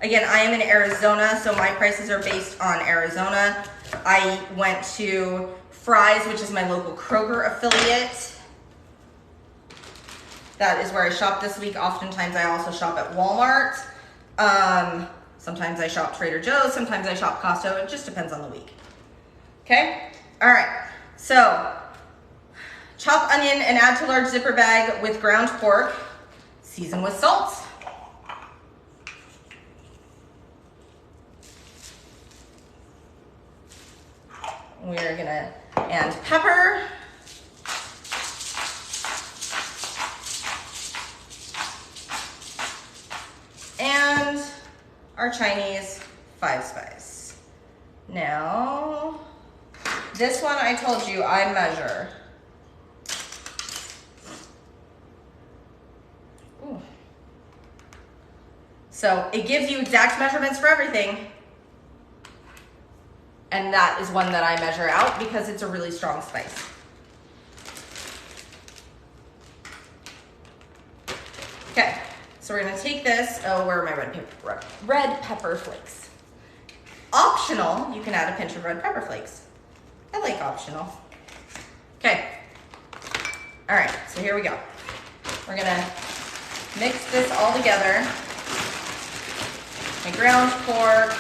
Again, I am in Arizona, so my prices are based on Arizona. I went to Fry's, which is my local Kroger affiliate. That is where I shop this week. Oftentimes I also shop at Walmart. Sometimes I shop Trader Joe's, sometimes I shop Costco. It just depends on the week. Okay? All right. So, chop onion and add to large zipper bag with ground pork. Season with salt. We're gonna, and pepper. And our Chinese 5-spice. Now, this one I told you I measure. Ooh. So it gives you exact measurements for everything. And that is one that I measure out because it's a really strong spice. Okay, so we're gonna take this. Oh, where are my red pepper flakes? Optional, you can add a pinch of red pepper flakes. I like optional. Okay, All right, so here we go. We're gonna mix this all together. My ground pork,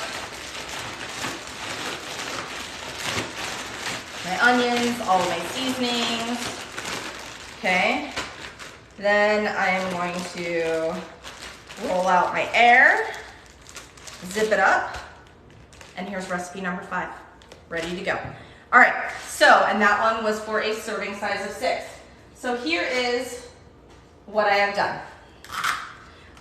my onions, all of my seasonings. Okay. Then I'm going to roll out my air, zip it up, and here's recipe number 5, ready to go. All right, so, and that one was for a serving size of 6. So here is what I have done.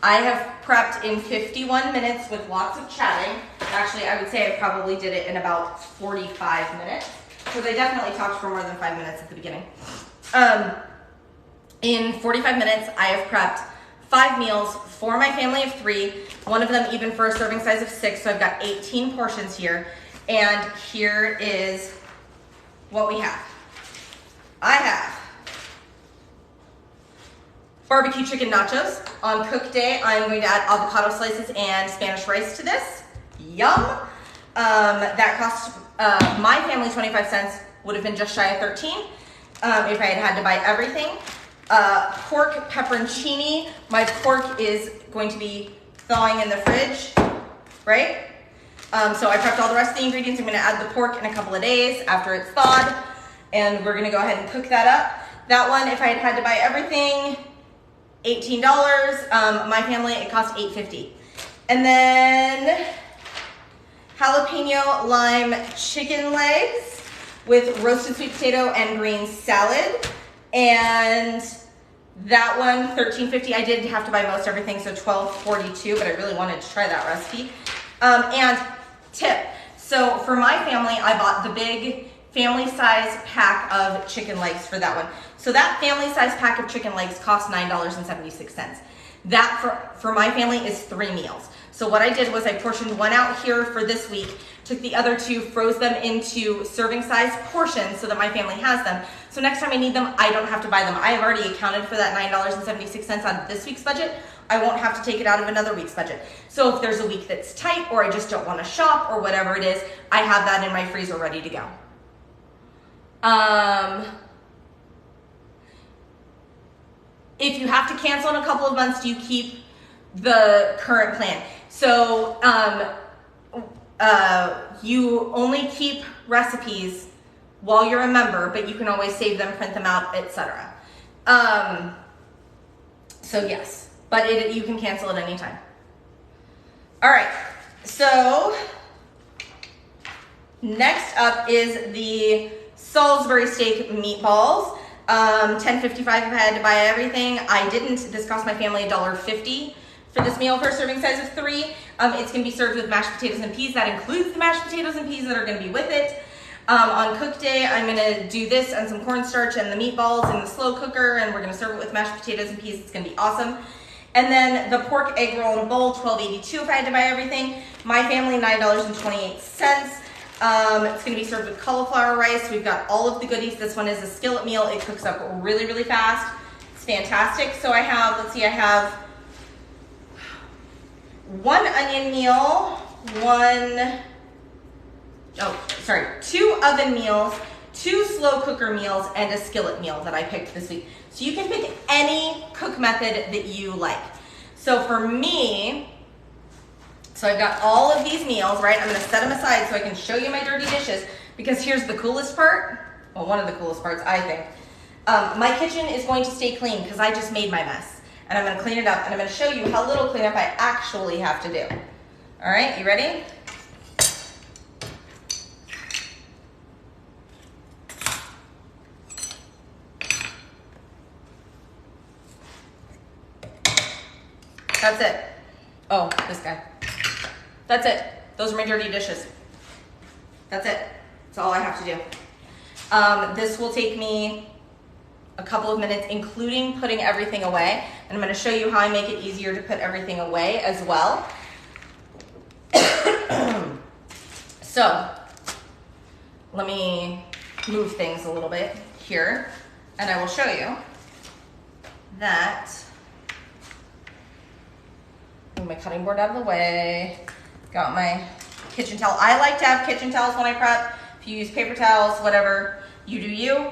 I have prepped in 51 minutes with lots of chatting. Actually, I would say I probably did it in about 45 minutes, because I definitely talked for more than 5 minutes at the beginning. In 45 minutes, I have prepped 5 meals for my family of 3, one of them even for a serving size of 6, so I've got 18 portions here. And here is what we have. I have barbecue chicken nachos. On cook day, I'm going to add avocado slices and Spanish rice to this. Yum. That cost my family 25 cents, would have been just shy of 13 if I had had to buy everything. Pork pepperoncini. My pork is going to be thawing in the fridge, right? So I prepped all the rest of the ingredients. I'm going to add the pork in a couple of days after it's thawed, and we're going to go ahead and cook that up. That one, if I had had to buy everything, $18. My family, it cost $8.50. And then jalapeno lime chicken legs with roasted sweet potato and green salad. And that one, $13.50. I did have to buy most everything, so $12.42, but I really wanted to try that recipe. And tip, so for my family, I bought the big family size pack of chicken legs for that one. So that family size pack of chicken legs cost $9.76. That for my family is 3 meals. So what I did was I portioned one out here for this week, took the other 2, froze them into serving size portions so that my family has them. So next time I need them, I don't have to buy them. I have already accounted for that $9.76 on this week's budget. I won't have to take it out of another week's budget. So if there's a week that's tight, or I just don't want to shop, or whatever it is, I have that in my freezer ready to go. If you have to cancel in a couple of months, do you keep the current plan? So you only keep recipes while you're a member, but you can always save them, print them out, etc. So yes, but you can cancel at any time. All right, so next up is the Salisbury steak meatballs. $10.55 if I had to buy everything. I didn't. This cost my family $1.50 for this meal for a serving size of 3. It's going to be served with mashed potatoes and peas. That includes the mashed potatoes and peas that are going to be with it. On cook day, I'm going to do this and some cornstarch and the meatballs in the slow cooker, and we're going to serve it with mashed potatoes and peas. It's going to be awesome. And then the pork egg roll in a bowl, $12.82 if I had to buy everything. My family, $9.28. It's going to be served with cauliflower rice. We've got all of the goodies. This one is a skillet meal. It cooks up really, really fast. It's fantastic. So I have, let's see, I have 1 onion meal, 2 oven meals, 2 slow cooker meals, and a skillet meal that I picked this week. So you can pick any cook method that you like. So for me, so I've got all of these meals, right? I'm gonna set them aside so I can show you my dirty dishes, because here's the coolest part. Well, one of the coolest parts, I think. My kitchen is going to stay clean because I just made my mess. And I'm gonna clean it up, and I'm gonna show you how little cleanup I actually have to do. All right, you ready? That's it. Oh, this guy. That's it. Those are my dirty dishes. That's it. That's all I have to do. This will take me a couple of minutes, including putting everything away. And I'm going to show you how I make it easier to put everything away as well. So, let me move things a little bit here, and I will show you that. Move my cutting board out of the way. Got my kitchen towel. I like to have kitchen towels when I prep. If you use paper towels, whatever, you do you.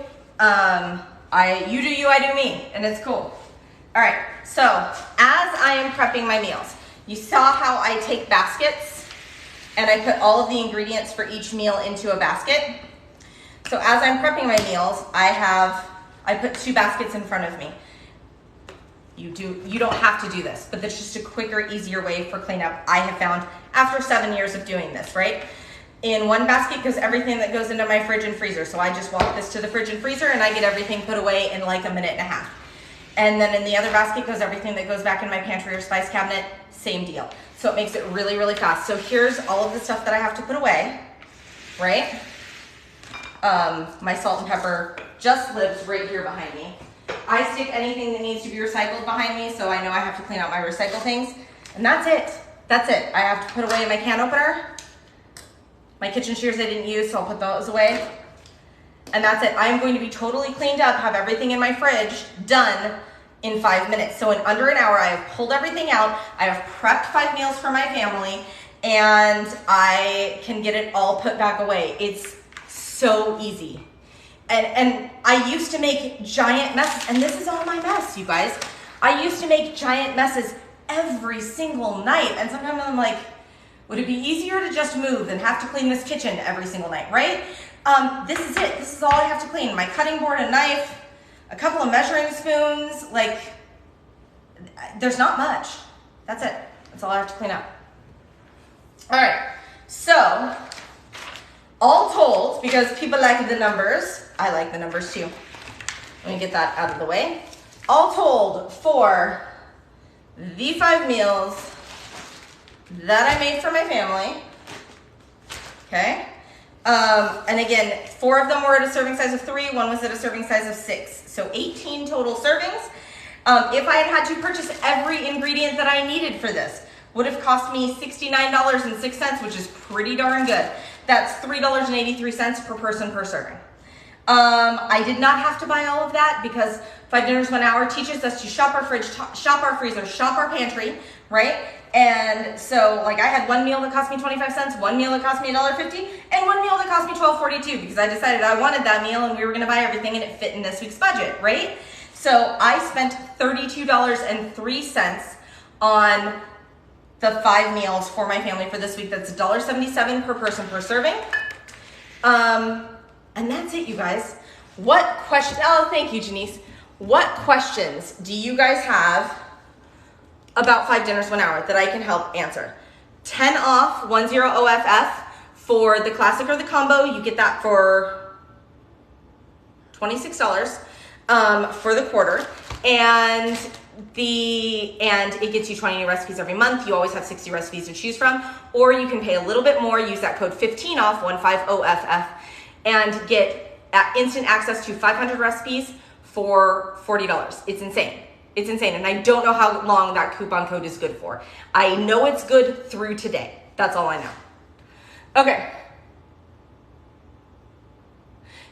You do you, I do me, and it's cool. All right, so as I am prepping my meals, you saw how I take baskets and I put all of the ingredients for each meal into a basket. So as I'm prepping my meals, I put 2 baskets in front of me. You don't have to do this, but that's just a quicker, easier way for cleanup I have found after 7 years of doing this, right? In one basket goes everything that goes into my fridge and freezer. So I just walk this to the fridge and freezer and I get everything put away in like a minute and a half. And then in the other basket goes everything that goes back in my pantry or spice cabinet, same deal. So it makes it really, really fast. So here's all of the stuff that I have to put away, right? My salt and pepper just lives right here behind me. I stick anything that needs to be recycled behind me, so I know I have to clean out my recycle things. And that's it. That's it. I have to put away my can opener. My kitchen shears I didn't use, so I'll put those away. And that's it. I'm going to be totally cleaned up, have everything in my fridge done in 5 minutes. So in under an hour, I have pulled everything out. I have prepped 5 meals for my family, and I can get it all put back away. It's so easy. And I used to make giant messes, and this is all my mess, you guys. I used to make giant messes every single night, and sometimes I'm like, would it be easier to just move than have to clean this kitchen every single night, right? This is it. This is all I have to clean. My cutting board and knife, a couple of measuring spoons, like, there's not much. That's it. That's all I have to clean up. All right, so all told, because people like the numbers, I like the numbers too. Let me get that out of the way. All told, for the 5 meals that I made for my family, okay? And again, 4 of them were at a serving size of 3, 1 was at a serving size of 6. So 18 total servings. If I had to purchase every ingredient that I needed for this, would have cost me $69.06, which is pretty darn good. That's $3.83 per person per serving. I did not have to buy all of that because 5 Dinners 1 Hour teaches us to shop our fridge, shop our freezer, shop our pantry, right? And so like I had 1 meal that cost me 25 cents, 1 meal that cost me $1.50, and 1 meal that cost me $12.42 because I decided I wanted that meal and we were gonna buy everything and it fit in this week's budget, right? So I spent $32.03 on the 5 meals for my family for this week. That's $1.77 per person per serving. And that's it, you guys. What questions, oh, thank you, Janice. What questions do you guys have about 5 Dinners 1 Hour that I can help answer? 10 off 10 OFF for the classic or the combo. You get that for $26 for the quarter. And it gets you 20 new recipes every month. You always have 60 recipes to choose from. Or you can pay a little bit more, use that code 15 off 15 OFF, and get instant access to 500 recipes for $40. It's insane. It's insane. And I don't know how long that coupon code is good for. I know it's good through today. That's all I know. Okay.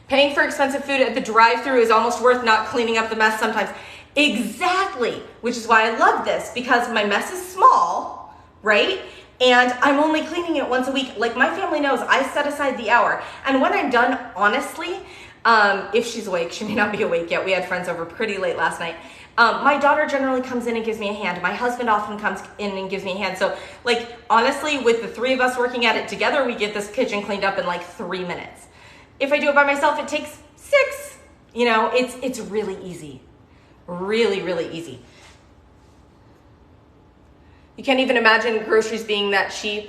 Paying for expensive food at the drive-thru is almost worth not cleaning up the mess sometimes. Exactly. Which is why I love this, because my mess is small, right? And I'm only cleaning it once a week. Like my family knows I set aside the hour. And when I'm done, honestly, if she's awake, she may not be awake yet. We had friends over pretty late last night. My daughter generally comes in and gives me a hand. My husband often comes in and gives me a hand. So like, honestly, with the 3 of us working at it together, we get this kitchen cleaned up in like 3 minutes. If I do it by myself, it takes 6. You know, it's really easy. Really, really easy. You can't even imagine groceries being that cheap.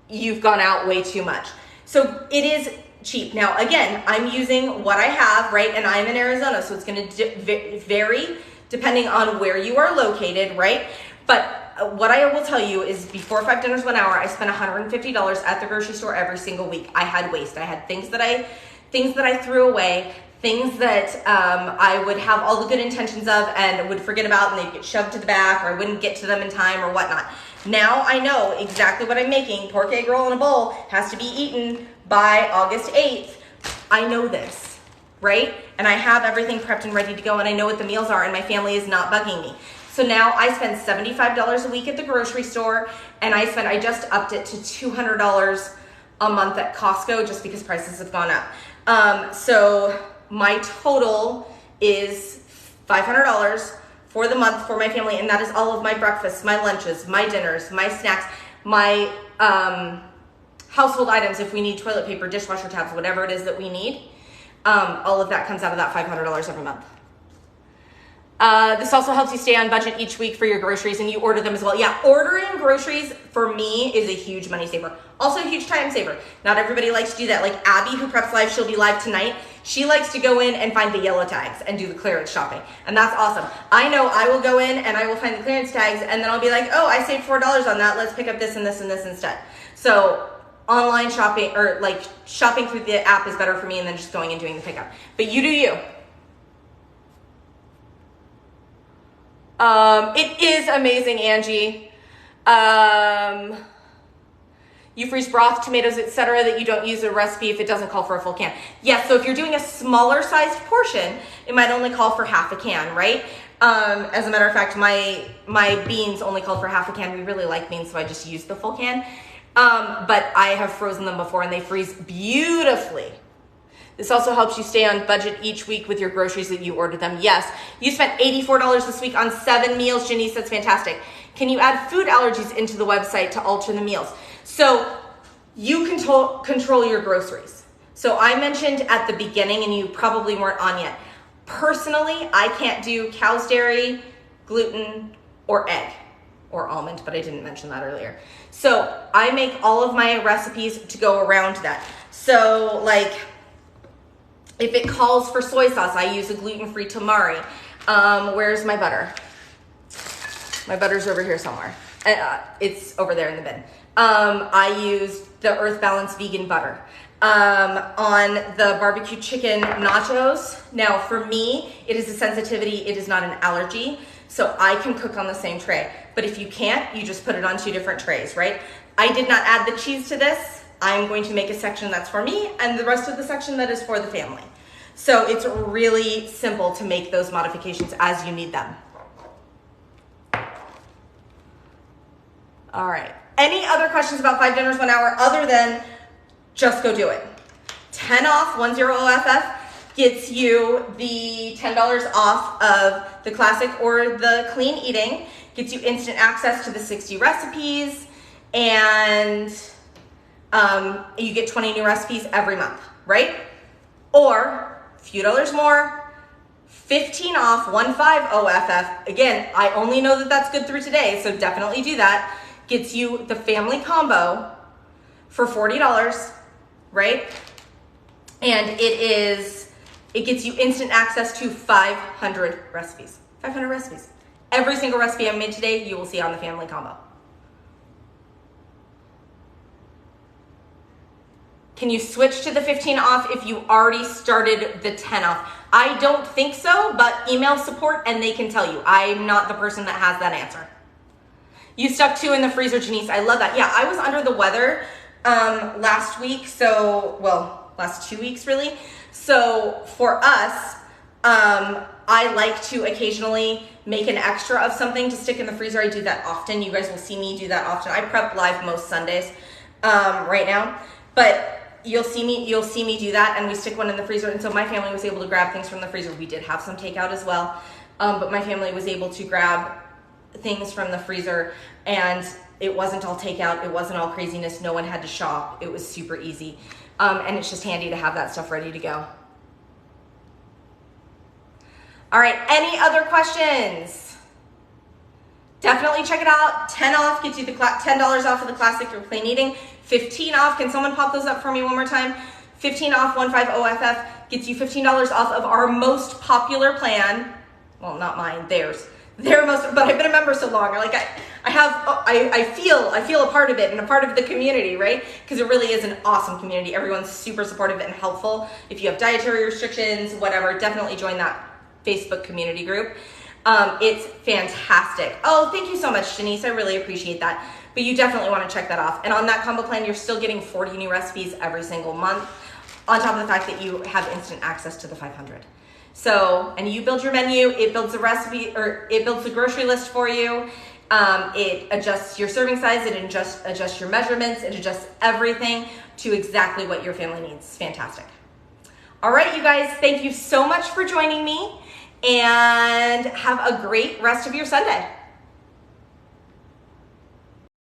You've gone out way too much. So it is cheap. Now, again, I'm using what I have, right? And I'm in Arizona, so it's going to vary depending on where you are located, right? But what I will tell you is before 5 Dinners 1 Hour, I spent $150 at the grocery store every single week. I had waste. I had things that I threw away, things that I would have all the good intentions of and would forget about, and they'd get shoved to the back, or I wouldn't get to them in time or whatnot. Now I know exactly what I'm making. Pork egg roll in a bowl has to be eaten by August 8th. I know this, right? And I have everything prepped and ready to go, and I know what the meals are, and my family is not bugging me. So now I spend $75 a week at the grocery store, and I just upped it to $200 a month at Costco just because prices have gone up. So my total is $500 for the month for my family, and that is all of my breakfasts, my lunches, my dinners, my snacks, my household items if we need toilet paper, dishwasher tabs, whatever it is that we need. All of that comes out of that $500 every month. This also helps you stay on budget each week for your groceries, and you order them as well. Yeah, ordering groceries for me is a huge money saver. Also a huge time saver. Not everybody likes to do that. Like Abby, who preps live, she'll be live tonight. She likes to go in and find the yellow tags and do the clearance shopping. And that's awesome. I know I will go in and I will find the clearance tags, and then I'll be like, oh, I saved $4 on that. Let's pick up this and this and this instead. So online shopping, or like shopping through the app, is better for me than just going and doing the pickup. But you do you. It is amazing, Angie. You freeze broth, tomatoes, etc. that you don't use a recipe if it doesn't call for a full can. Yes, so if you're doing a smaller sized portion, it might only call for half a can, right? As a matter of fact, my beans only called for half a can. We really like beans, so I just used the full can. But I have frozen them before and they freeze beautifully. This also helps you stay on budget each week with your groceries that you order them. Yes, you spent $84 this week on 7 meals. Janice, that's fantastic. Can you add food allergies into the website to alter the meals? So you control your groceries. So I mentioned at the beginning, and you probably weren't on yet, personally, I can't do cow's dairy, gluten, or egg, or almond, but I didn't mention that earlier. So I make all of my recipes to go around that. So like, if it calls for soy sauce, I use a gluten-free tamari. Where's my butter? My butter's over here somewhere. It's over there in the bin. I used the Earth Balance vegan butter. On the barbecue chicken nachos, now for me, it is a sensitivity, it is not an allergy, so I can cook on the same tray. But if you can't, you just put it on 2 different trays, right? I did not add the cheese to this. I'm going to make a section that's for me and the rest of the section that is for the family. So it's really simple to make those modifications as you need them. All right. Any other questions about 5 dinners, 1 hour other than just go do it? 10 off, 10OFF gets you the $10 off of the classic or the clean eating, gets you instant access to the 60 recipes, and you get 20 new recipes every month, right? Or a few dollars more, 15 off, 15OFF. Again, I only know that that's good through today, so definitely do that. Gets you the family combo for $40, right? And it gets you instant access to 500 recipes. 500 recipes. Every single recipe I made today, you will see on the family combo. Can you switch to the 15 off if you already started the 10 off? I don't think so, but email support and they can tell you. I'm not the person that has that answer. You stuck 2 in the freezer, Janice. I love that. Yeah, I was under the weather last week, last 2 weeks really. So for us, I like to occasionally make an extra of something to stick in the freezer. I do that often. You guys will see me do that often. I prep live most Sundays right now, but you'll see me do that, and we stick one in the freezer. And so my family was able to grab things from the freezer. We did have some takeout as well, but my family was able to grab things from the freezer, and it wasn't all takeout. It wasn't all craziness. No one had to shop. It was super easy, and it's just handy to have that stuff ready to go. All right, any other questions? Definitely check it out. 10 off gets you the $10 off of the classic or plain eating. 15 off, can someone pop those up for me one more time? 15 off, 15OFF gets you $15 off of our most popular plan. Well, not mine, theirs. Their most, but I've been a member so long. Like I feel a part of it and a part of the community, right? Because it really is an awesome community. Everyone's super supportive and helpful. If you have dietary restrictions, whatever, definitely join that Facebook community group. It's fantastic. Oh, thank you so much, Janice. I really appreciate that. But you definitely want to check that off. And on that combo plan, you're still getting 40 new recipes every single month, on top of the fact that you have instant access to the 500. So, and you build your menu, it builds a recipe, or it builds a grocery list for you. It adjusts your serving size, it adjusts your measurements, it adjusts everything to exactly what your family needs. It's fantastic. All right, you guys, thank you so much for joining me, and have a great rest of your Sunday.